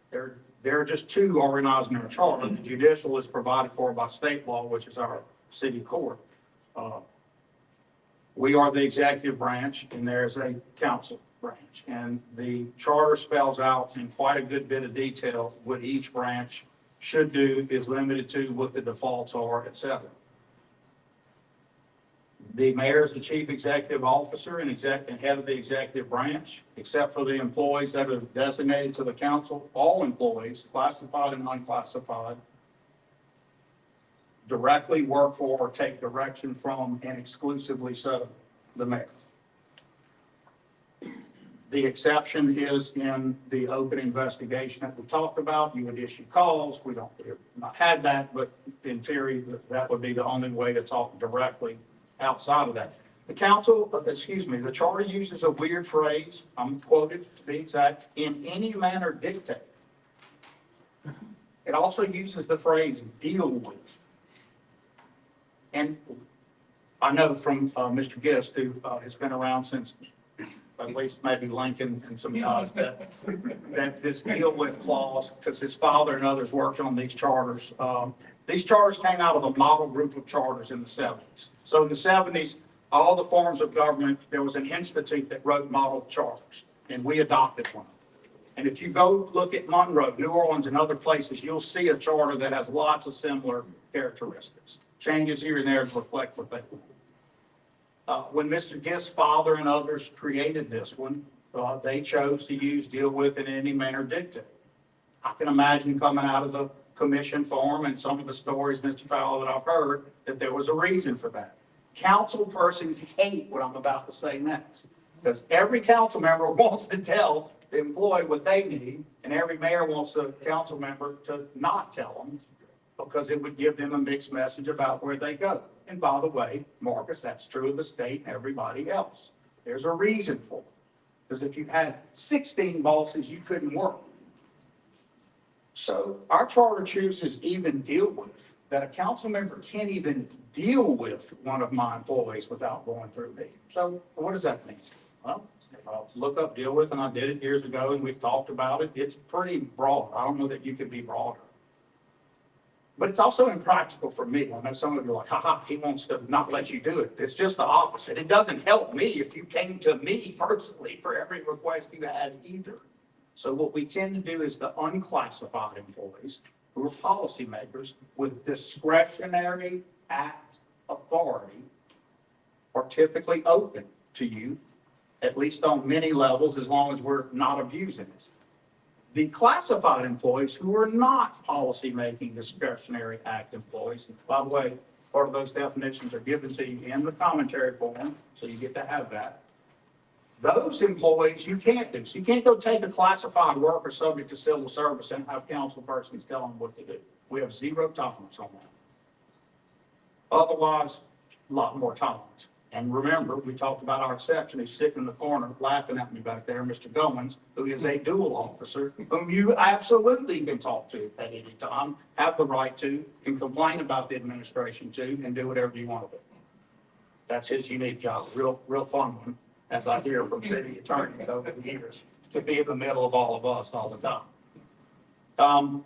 There are just two organized in our charter. The judicial is provided for by state law, which is our city court. We are the executive branch, and there's a council branch. And the charter spells out in quite a good bit of detail what each branch should do, is limited to, what the defaults are, et cetera. The mayor is the chief executive officer and head of the executive branch, except for the employees that are designated to the council. All employees, classified and unclassified, directly work for or take direction from, and exclusively so, the mayor. The exception is in the open investigation that we talked about. You would issue calls. We've not had that, but in theory, that would be the only way to talk directly outside of that. The the charter uses a weird phrase, I'm quoted to be exact, in any manner dictate. It also uses the phrase deal with. And I know from Mr. Gist, who has been around since at least maybe Lincoln and some guys, that this deal with clause, because his father and others worked on these charters. These charters came out of a model group of charters in the 70s. So in the 70s, all the forms of government, there was an institute that wrote model charters, and we adopted one. And if you go look at Monroe, New Orleans, and other places, you'll see a charter that has lots of similar characteristics. Changes here and there to reflect what they want. When Mr. Gist's father and others created this one, they chose to use deal with in any manner dictate. I can imagine coming out of the commission form and some of the stories, Mr. Fowler, that I've heard, that there was a reason for that. Council persons hate what I'm about to say next, because every council member wants to tell the employee what they need, and every mayor wants a council member to not tell them, because it would give them a mixed message about where they go. And by the way, Marcus, that's true of the state and everybody else. There's a reason for it. Because if you had 16 bosses, you couldn't work. So our charter chooses even deal with, that a council member can't even deal with one of my employees without going through me. So what does that mean? Well, if I look up deal with, and I did it years ago, and we've talked about it, it's pretty broad. I don't know that you could be broader. But it's also impractical for me. I know some of you are like, haha, he wants to not let you do it. It's just the opposite. It doesn't help me if you came to me personally for every request you had either. So what we tend to do is the unclassified employees, who are policymakers with discretionary act authority, are typically open to you, at least on many levels, as long as we're not abusing it. The classified employees who are not policy-making discretionary act employees, and by the way, part of those definitions are given to you in the commentary form, so you get to have that. Those employees you can't do. So you can't go take a classified worker subject to civil service and have council persons tell them what to do. We have zero tolerance on that. Otherwise, a lot more tolerance. And remember, we talked about our exception. He's sitting in the corner laughing at me back there, Mr. Goins, who is a dual officer, whom you absolutely can talk to at any time, have the right to, can complain about the administration to, and do whatever you want to do. That's his unique job, real fun one, as I hear from city attorneys over the years, to be in the middle of all of us all the time.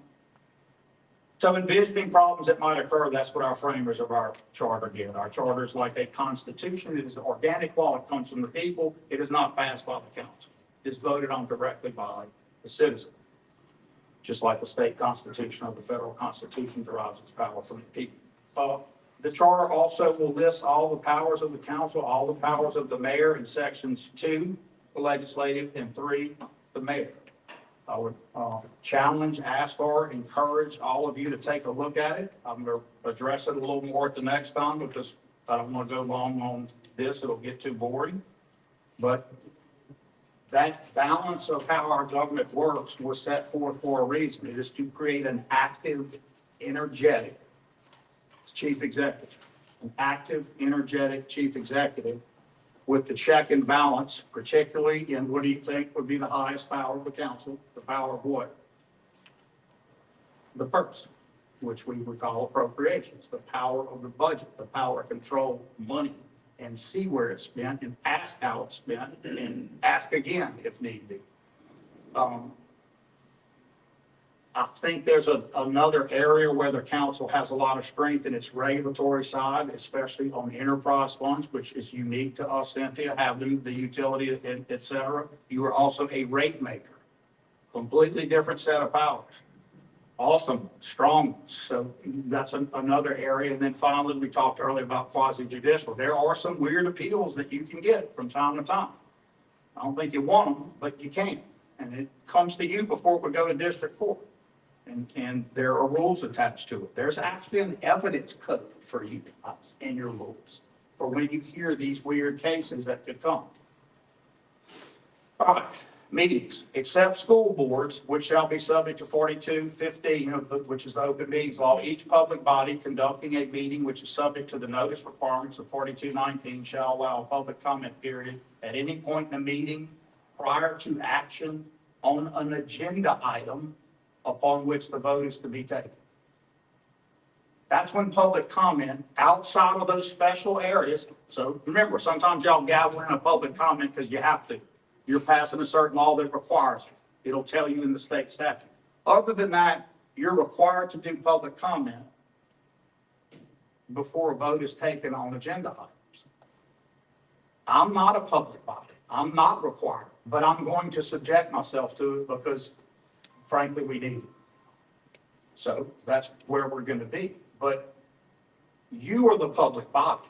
So envisioning problems that might occur, that's what our framers of our charter did. Our charter is like a constitution. It is organic law. It comes from the people. It is not passed by the council. It is voted on directly by the citizen. Just like the state constitution or the federal constitution derives its power from the people. The charter also will list all the powers of the council, all the powers of the mayor in sections 2, the legislative, and 3, the mayor. I would challenge, ask, or encourage all of you to take a look at it. I'm going to address it a little more at the next time because I don't want to go long on this. It'll get too boring. But that balance of how our government works was set forth for a reason. It is to create an active, energetic chief executive, an active, energetic chief executive with the check and balance, particularly in what do you think would be the highest power of the council? The power of what? The purse, which we would call appropriations, the power of the budget, the power to control money and see where it's spent and ask how it's spent and ask again if need be. I think there's another area where the council has a lot of strength in its regulatory side, especially on enterprise funds, which is unique to us, Cynthia, having the utility, et cetera. You are also a rate maker, completely different set of powers. Awesome, strong. So that's another area. And then finally, we talked earlier about quasi-judicial. There are some weird appeals that you can get from time to time. I don't think you want them, but you can. And it comes to you before it would go to district court. And there are rules attached to it. There's actually an evidence code for you guys in your rules for when you hear these weird cases that could come. All right, meetings, except school boards, which shall be subject to 4215, which is the open meetings law. Each public body conducting a meeting which is subject to the notice requirements of 4219 shall allow a public comment period at any point in the meeting prior to action on an agenda item upon which the vote is to be taken. That's when public comment outside of those special areas. So remember, sometimes y'all gather in a public comment because you have to. You're passing a certain law that requires it. It'll tell you in the state statute. Other than that, you're required to do public comment before a vote is taken on agenda items. I'm not a public body. I'm not required, but I'm going to subject myself to it because frankly, we need it. So that's where we're going to be. But you are the public body.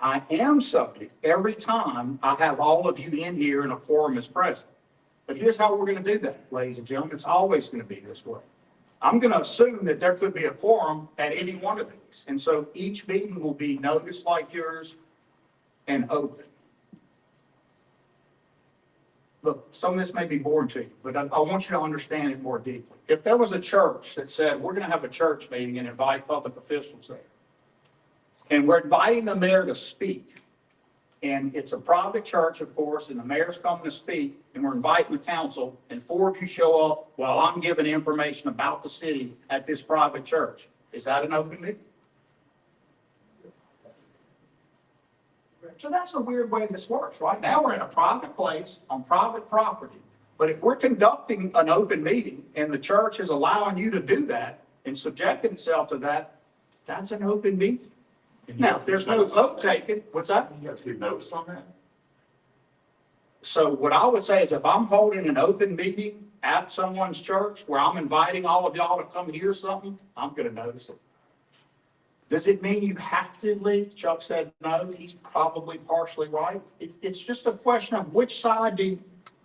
I am subject every time I have all of you in here and a quorum is present. But here's how we're going to do that, ladies and gentlemen. It's always going to be this way. I'm going to assume that there could be a quorum at any one of these. And so each meeting will be noticed like yours and open. Look, some of this may be boring to you, but I want you to understand it more deeply. If there was a church that said, we're going to have a church meeting and invite public officials there, and we're inviting the mayor to speak, and it's a private church, of course, and the mayor's coming to speak, and we're inviting the council, and 4 of you show up while I'm giving information about the city at this private church, is that an open meeting? So that's a weird way this works, right? Now we're in a private place on private property. But if we're conducting an open meeting and the church is allowing you to do that and subjecting itself to that, that's an open meeting. Now, if there's no vote taken, what's that? You have to give notice on that? So what I would say is if I'm holding an open meeting at someone's church where I'm inviting all of y'all to come hear something, I'm going to notice it. Does it mean you have to leave? Chuck said no. He's probably partially right. It's just a question of which side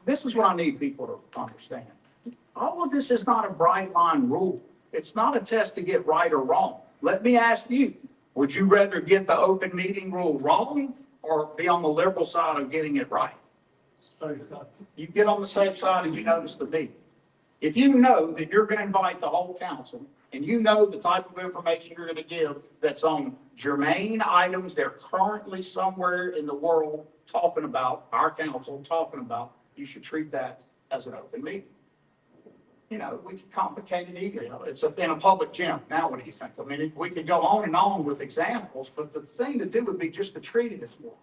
this is what I need people to understand. All of this is not a bright line rule. It's not a test to get right or wrong. Let me ask you, would you rather get the open meeting rule wrong or be on the liberal side of getting it right? You get on the safe side and you notice the meeting. If you know that you're going to invite the whole council and you know the type of information you're going to give that's on germane items they're currently somewhere in the world talking about, our council talking about, you should treat that as an open meeting. You know, we could complicate it either. You know, it's in a public gym. Now, what do you think? I mean, we could go on and on with examples, but the thing to do would be just to treat it as one.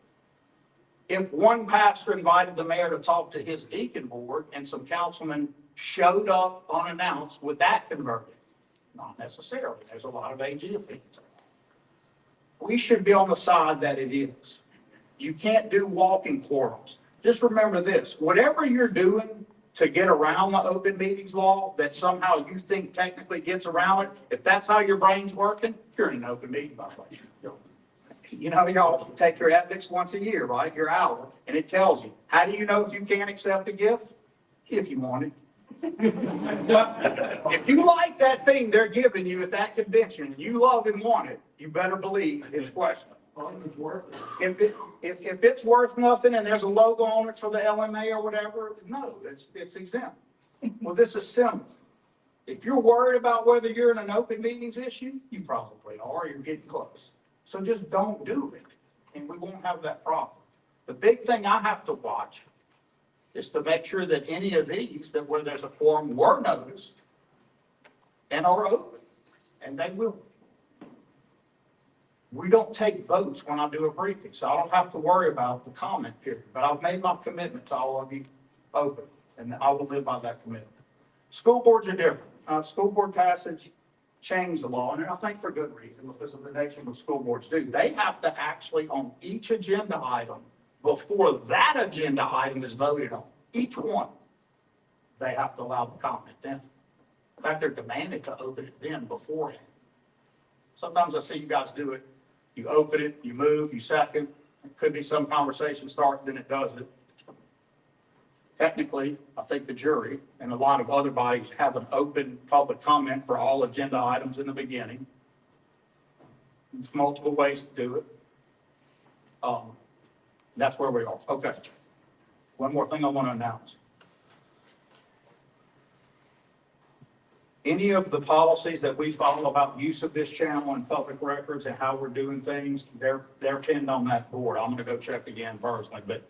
If one pastor invited the mayor to talk to his deacon board and some councilmen showed up unannounced, would that convert it? Not necessarily. There's a lot of AG opinions. We should be on the side that it is. You can't do walking quorums. Just remember this, whatever you're doing to get around the open meetings law that somehow you think technically gets around it, if that's how your brain's working, you're in an open meeting violation. You know, y'all take your ethics once a year, right? Your hour, and it tells you. How do you know if you can't accept a gift? If you want it. If you like that thing they're giving you at that convention, and you love and want it, you better believe it's questionable. If it's worth nothing and there's a logo on it for the LMA or whatever, no, it's exempt. Well, this is similar. If you're worried about whether you're in an open meetings issue, you probably are, you're getting close. So just don't do it, and we won't have that problem. The big thing I have to watch is to make sure that any of these, that where there's a quorum, were noticed and are open, and they will. We don't take votes when I do a briefing, so I don't have to worry about the comment period. But I've made my commitment to all of you open, and I will live by that commitment. School boards are different. School board passage changed the law, and I think for good reason, because of the nature of what school boards do. They have to actually, on each agenda item, before that agenda item is voted on, each one, they have to allow the comment then. In fact, they're demanded to open it then beforehand. Sometimes I see you guys do it. You open it, you move, you second. It could be some conversation starts, then it doesn't. Technically, I think the jury and a lot of other bodies have an open public comment for all agenda items in the beginning. There's multiple ways to do it. That's where we are. Okay. One more thing I want to announce. Any of the policies that we follow about use of this channel and public records and how we're doing things, they're pinned on that board. I'm going to go check again personally, but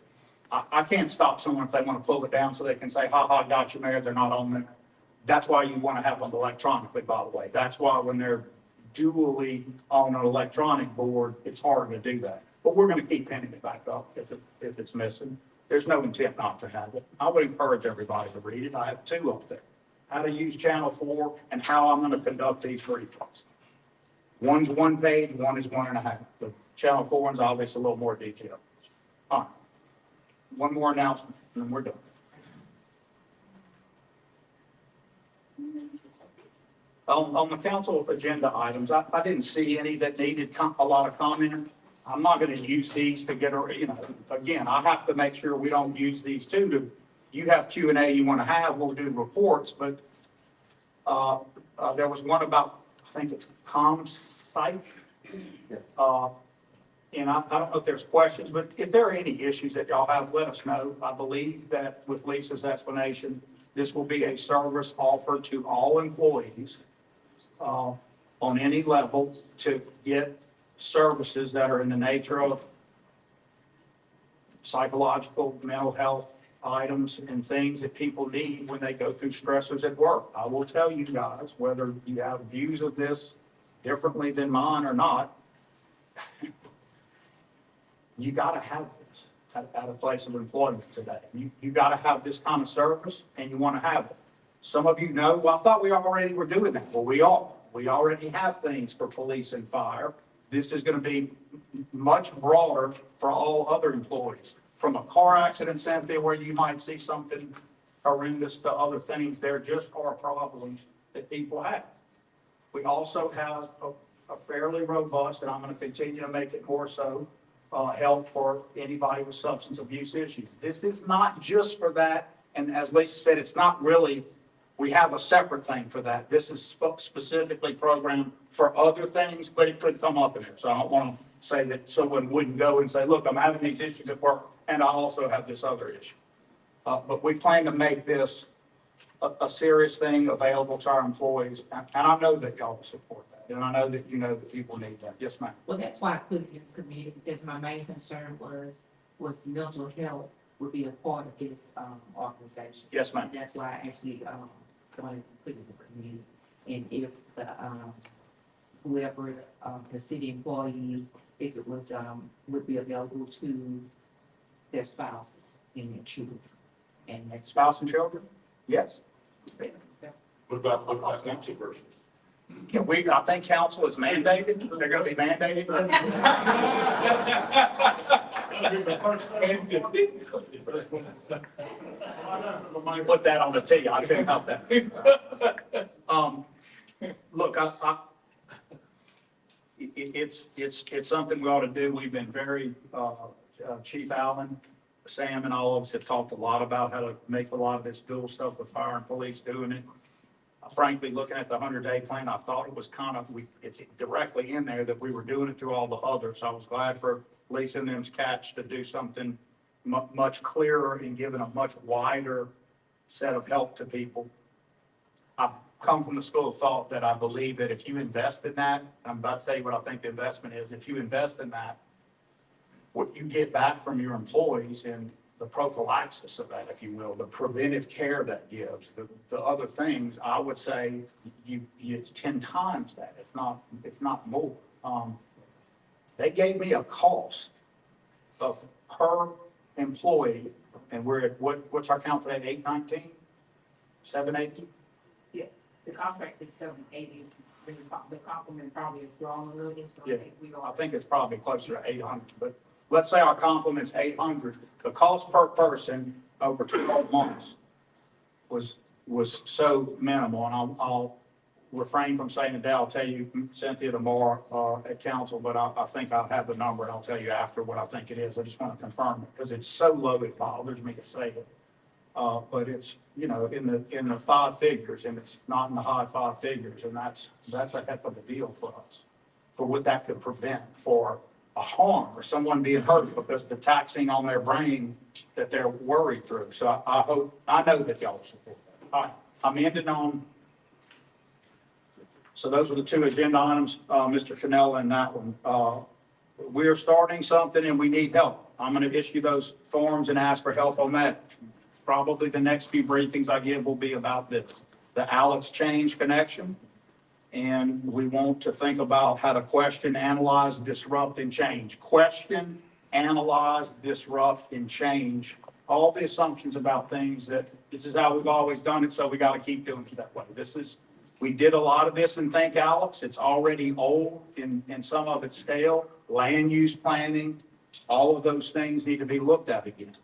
I can't stop someone if they want to pull it down so they can say, ha ha, got you, Mayor, they're not on there. That's why you want to have them electronically, by the way. That's why when they're dually on an electronic board, it's hard to do that. But we're going to keep pinning it back up if it's missing. There's no intent not to have it. I would encourage everybody to read it. I have two up there. How to use Channel 4 and how I'm going to conduct these briefings. One's one page, one is 1.5. The Channel 4 one's obviously a little more detailed. All right. One more announcement, and then we're done. On the council agenda items, I didn't see any that needed a lot of comment. I'm not going to use these to get, again, I have to make sure we don't use these too. You have Q&A you want to have, we'll do reports, but there was one about, I think it's ComPsych. Yes. And I don't know if there's questions, but if there are any issues that y'all have, let us know. I believe that with Lisa's explanation, this will be a service offered to all employees on any level to get services that are in the nature of psychological, mental health items and things that people need when they go through stressors at work. I will tell you guys, whether you have views of this differently than mine or not, you got to have this at a place of employment today. You got to have this kind of service, and you want to have it. Some of you know, well, I thought we already were doing that. Well, we are. We already have things for police and fire. This is going to be much broader for all other employees. From a car accident, Cynthia, where you might see something horrendous to other things, there just are problems that people have. We also have a fairly robust, and I'm gonna continue to make it more so, help for anybody with substance abuse issues. This is not just for that, and as Lisa said, it's not really, we have a separate thing for that. This is specifically programmed for other things, but it could come up in there. So I don't want to say that someone wouldn't go and say, look, I'm having these issues at work, and I also have this other issue. But we plan to make this a serious thing available to our employees, and I know that y'all will support that, and I know that you know that people need that. Yes, ma'am. Well, that's why I put it in the committee, because my main concern was mental health would be a part of this, organization. Yes, ma'am. That's why I actually, wanted to put it in the committee. And if the, whoever, the city employees, if it was, would be available to their spouses and their children. And that's. Spouse and children? Yes. What about council persons? Can we, I think council is mandated, they're gonna be mandated. Put that on the tee, I couldn't help that. Look, it's something we ought to do. We've been very, Chief Allen, Sam and all of us have talked a lot about how to make a lot of this dual stuff with fire and police doing it. Frankly, looking at the 100-day plan, I thought it was kind of, it's directly in there that we were doing it through all the others. So I was glad for Lisa and them's catch to do something much clearer and giving a much wider set of help to people. I've come from the school of thought that I believe that if you invest in that, I'm about to tell you what I think the investment is. If you invest in that, what you get back from your employees and the prophylaxis of that, if you will, the preventive care that gives, the other things, I would say it's 10 times that, if not more. They gave me a cost of per employee, and we're at, what's our count today, 819? 780? Yeah, the contract is 780, the compliment probably is wrong a little bit, so I Yeah. think we I are. think it's probably closer to 800, but let's say our complement's 800. The cost per person over 12 months was so minimal, and I'll refrain from saying today. I'll tell you, Cynthia, tomorrow at council, but I think I'll have the number, and I'll tell you after what I think it is. I just want to confirm it, because it's so low it bothers me to say it. But it's, you know, in the 5 figures, and it's not in the high 5 figures, and that's a heck of a deal for us, for what that could prevent, for a harm or someone being hurt because the taxing on their brain that they're worried through. So I know that y'all support that. All right, I'm ending on. So those are the 2 agenda items, Mr. Cannella and that one. We are starting something and we need help. I'm going to issue those forms and ask for help on that. Probably the next few briefings I give will be about this, the Alex change connection. And we want to think about how to question, analyze, disrupt, and change. Question, analyze, disrupt, and change. All the assumptions about things that this is how we've always done it, so we got to keep doing it that way. We did a lot of this in Think Alex. It's already old in some of its scale. Land use planning, all of those things need to be looked at again.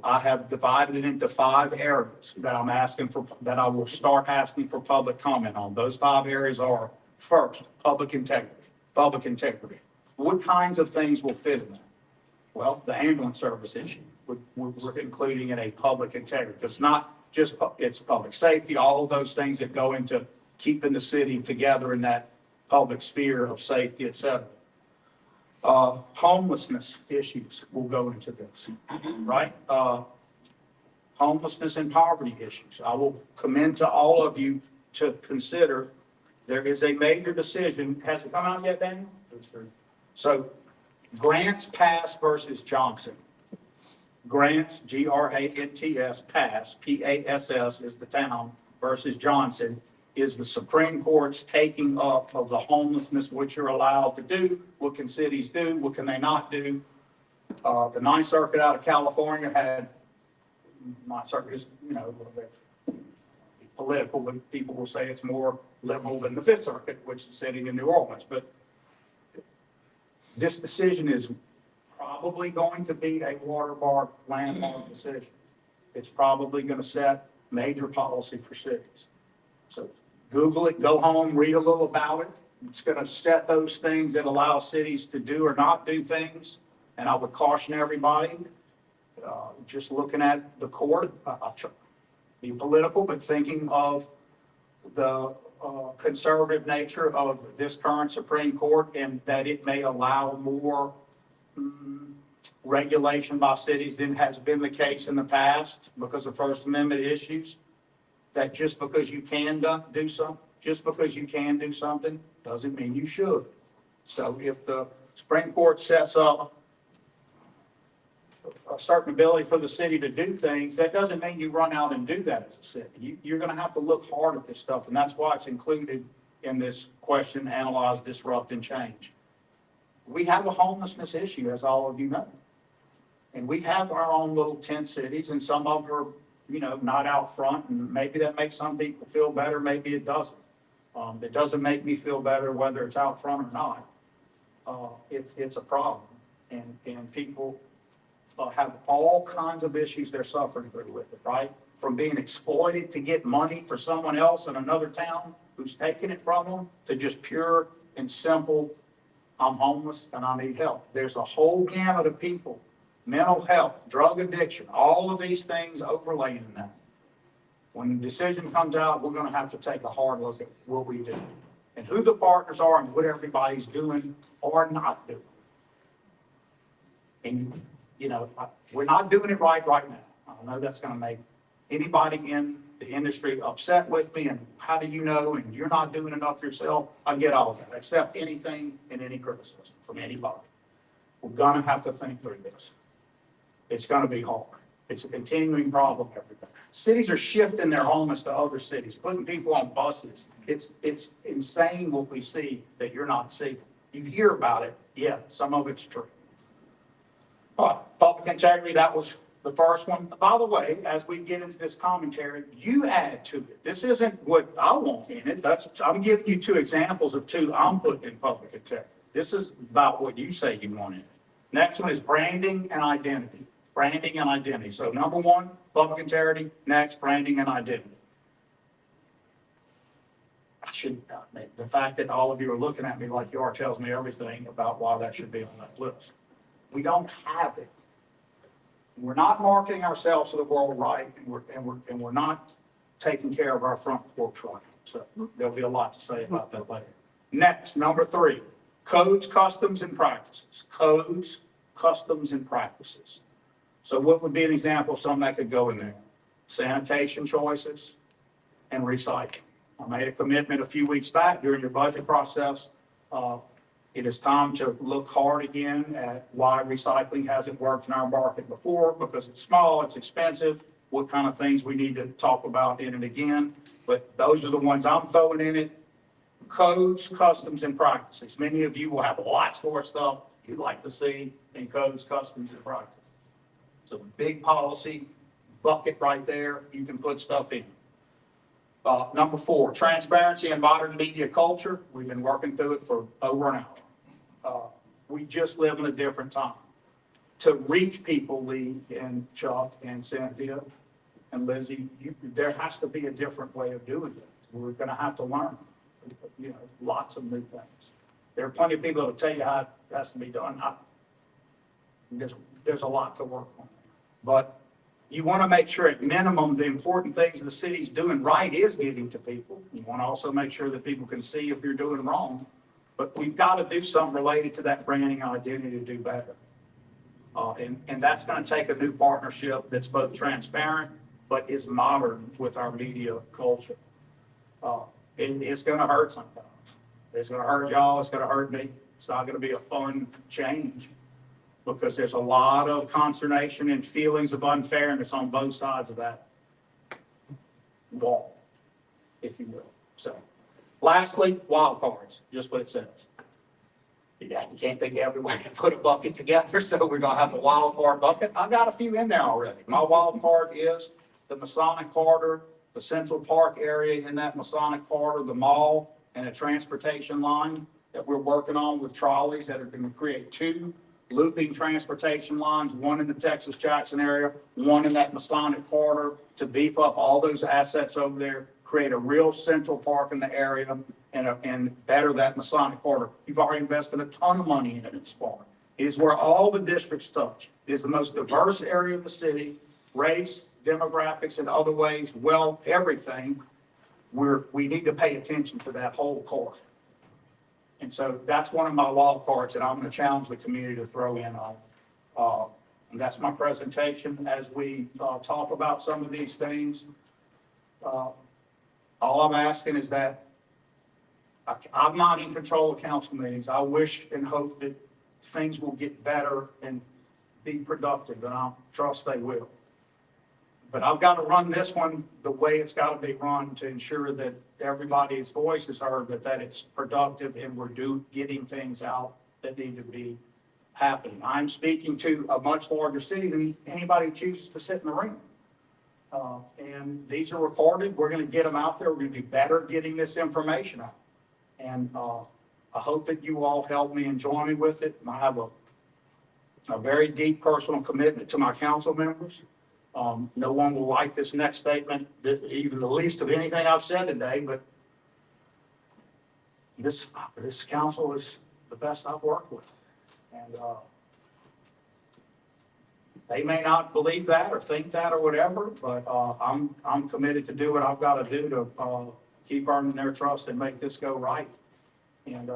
I have divided it into 5 areas that I'm asking for, that I will start asking for public comment on. Those 5 areas are, first, public integrity. Public integrity. What kinds of things will fit in that? Well, the ambulance service issue, we're including in a public integrity, because it's not just, it's public safety, all of those things that go into keeping the city together in that public sphere of safety, et cetera. Homelessness issues will go into this, right? Homelessness and poverty issues. I will commend to all of you to consider. There is a major decision. Has it come out yet, Daniel? So Grants Pass versus Johnson. Grants, Grants, Pass, Pass is the town, versus Johnson is the Supreme Court's taking up of the homelessness, what you're allowed to do, what can cities do, what can they not do. The Ninth Circuit out of California had, Ninth Circuit is, you know, political, but people will say it's more liberal than the Fifth Circuit, which is sitting in New Orleans. But this decision is probably going to be a watermark, landmark decision. It's probably going to set major policy for cities. So Google it, go home, read a little about it. It's gonna set those things that allow cities to do or not do things. And I would caution everybody, just looking at the court, be political, but thinking of the conservative nature of this current Supreme Court and that it may allow more regulation by cities than has been the case in the past because of First Amendment issues. That just because you can do something, doesn't mean you should. So if the Supreme Court sets up a certain ability for the city to do things, that doesn't mean you run out and do that as a city. You're gonna have to look hard at this stuff, and that's why it's included in this question, analyze, disrupt, and change. We have a homelessness issue, as all of you know. And we have our own little tent cities, and some of them are, not out front, and maybe that makes some people feel better, maybe it doesn't. It doesn't make me feel better whether it's out front or not. It's a problem, and people have all kinds of issues they're suffering through with it, right? From being exploited to get money for someone else in another town who's taking it from them, to just pure and simple, I'm homeless and I need help. There's a whole gamut of people, mental health, drug addiction, all of these things overlaying that. When the decision comes out, we're gonna have to take a hard look at what we do and who the partners are and what everybody's doing or not doing. And, we're not doing it right now. I know that's gonna make anybody in the industry upset with me, and how do you know, and you're not doing enough yourself. I get all of that, accept anything and any criticism from anybody. We're gonna have to think through this. It's gonna be hard. It's a continuing problem everywhere. Cities are shifting their homeless to other cities, putting people on buses. It's insane what we see that you're not seeing. You hear about it, yeah, some of it's true. All right, public integrity, that was the first one. By the way, as we get into this commentary, you add to it. This isn't what I want in it. I'm giving you two examples of two I'm putting in public integrity. This is about what you say you want in it. Next one is branding and identity. Branding and identity. So number one, public integrity. Next, branding and identity. The fact that all of you are looking at me like you are tells me everything about why that should be on that list. We don't have it. We're not marketing ourselves to the world right, and we're not taking care of our front porch right. So there'll be a lot to say about that later. Next, number three, codes, customs, and practices. Codes, customs, and practices. So what would be an example of something that could go in there? Sanitation choices and recycling. I made a commitment a few weeks back during your budget process. It is time to look hard again at why recycling hasn't worked in our market before, because it's small, it's expensive, what kind of things we need to talk about in it again. But those are the ones I'm throwing in it. Codes, customs, and practices. Many of you will have lots more stuff you'd like to see in codes, customs, and practices. It's a big policy bucket right there. You can put stuff in. Number four, transparency and modern media culture. We've been working through it for over an hour. We just live in a different time. To reach people, Lee and Chuck and Cynthia and Lizzie, there has to be a different way of doing it. We're going to have to learn, lots of new things. There are plenty of people that will tell you how it has to be done. There's a lot to work on. But you want to make sure at minimum the important things the city's doing right is getting to people. You want to also make sure that people can see if you're doing wrong. But we've got to do something related to that branding identity to do better. And that's going to take a new partnership that's both transparent but is modern with our media culture. It's going to hurt sometimes. It's going to hurt y'all. It's going to hurt me. It's not going to be a fun change because there's a lot of consternation and feelings of unfairness on both sides of that wall, if you will. So, lastly, wild cards, just what it says. You can't think of every way to put a bucket together, so we're going to have a wild card bucket. I've got a few in there already. My wild card is the Masonic Corridor, the Central Park area in that Masonic Corridor, the mall, and a transportation line that we're working on with trolleys that are going to create two looping transportation lines, one in the Texas Jackson area, one in that Masonic Corridor to beef up all those assets over there create a real central park in the area and better that Masonic Quarter. You've already invested a ton of money in it at Spark. It is where all the districts touch. It is the most diverse area of the city, race, demographics, and other ways, wealth, everything. We need to pay attention to that whole court. And so that's one of my wild cards that I'm going to challenge the community to throw in on. And that's my presentation as we talk about some of these things. All I'm asking is that I'm not in control of council meetings. I wish and hope that things will get better and be productive, and I trust they will. But I've got to run this one the way it's got to be run to ensure that everybody's voice is heard, but that it's productive and we're getting things out that need to be happening. I'm speaking to a much larger city than anybody who chooses to sit in the room. And these are recorded. We're going to get them out there. We're going to be better getting this information out. And I hope that you all help me and join me with it. I have a very deep personal commitment to my council members. No one will like this next statement, even the least of anything I've said today, but this council is the best I've worked with. And they may not believe that or think that or whatever, but I'm committed to do what I've got to do to keep earning their trust and make this go right. And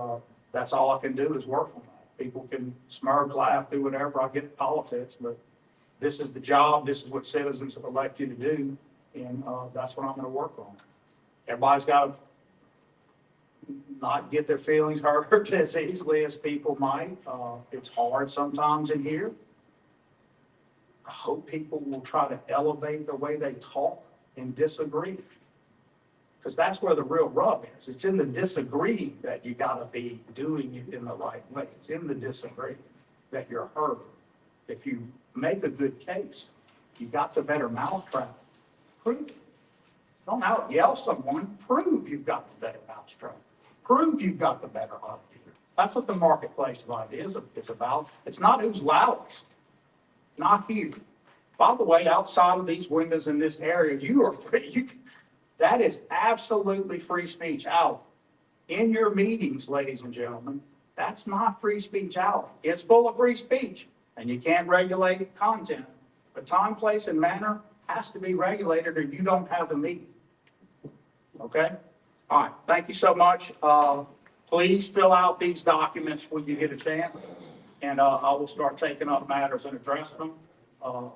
that's all I can do is work on that. People can smirk, laugh, do whatever. I get politics, but this is the job. This is what citizens have elected you to do, and that's what I'm going to work on. Everybody's got to not get their feelings hurt as easily as people might. It's hard sometimes in here. I hope people will try to elevate the way they talk and disagree, because that's where the real rub is. It's in the disagreeing that you got to be doing it in the right way. It's in the disagreeing that you're heard. If you make a good case, you got the better mousetrap. Prove it. Don't out yell someone. Prove you've got the better mousetrap. Prove you've got the better idea. That's what the marketplace of ideas is about. It's not who's loudest. Not here. By the way, outside of these windows in this area, you are free. That is absolutely free speech out. In your meetings, ladies and gentlemen, that's not free speech out. It's full of free speech, and you can't regulate content. But time, place, and manner has to be regulated, or you don't have the meeting. Okay? All right. Thank you so much. Please fill out these documents when you get a chance, and I will start taking up matters and addressing them.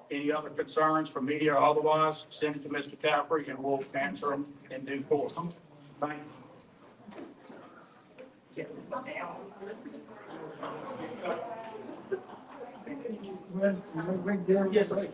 Any other concerns from media or otherwise, send it to Mr. Caffrey, and we'll answer them in due course. Thank you. Yes, sir.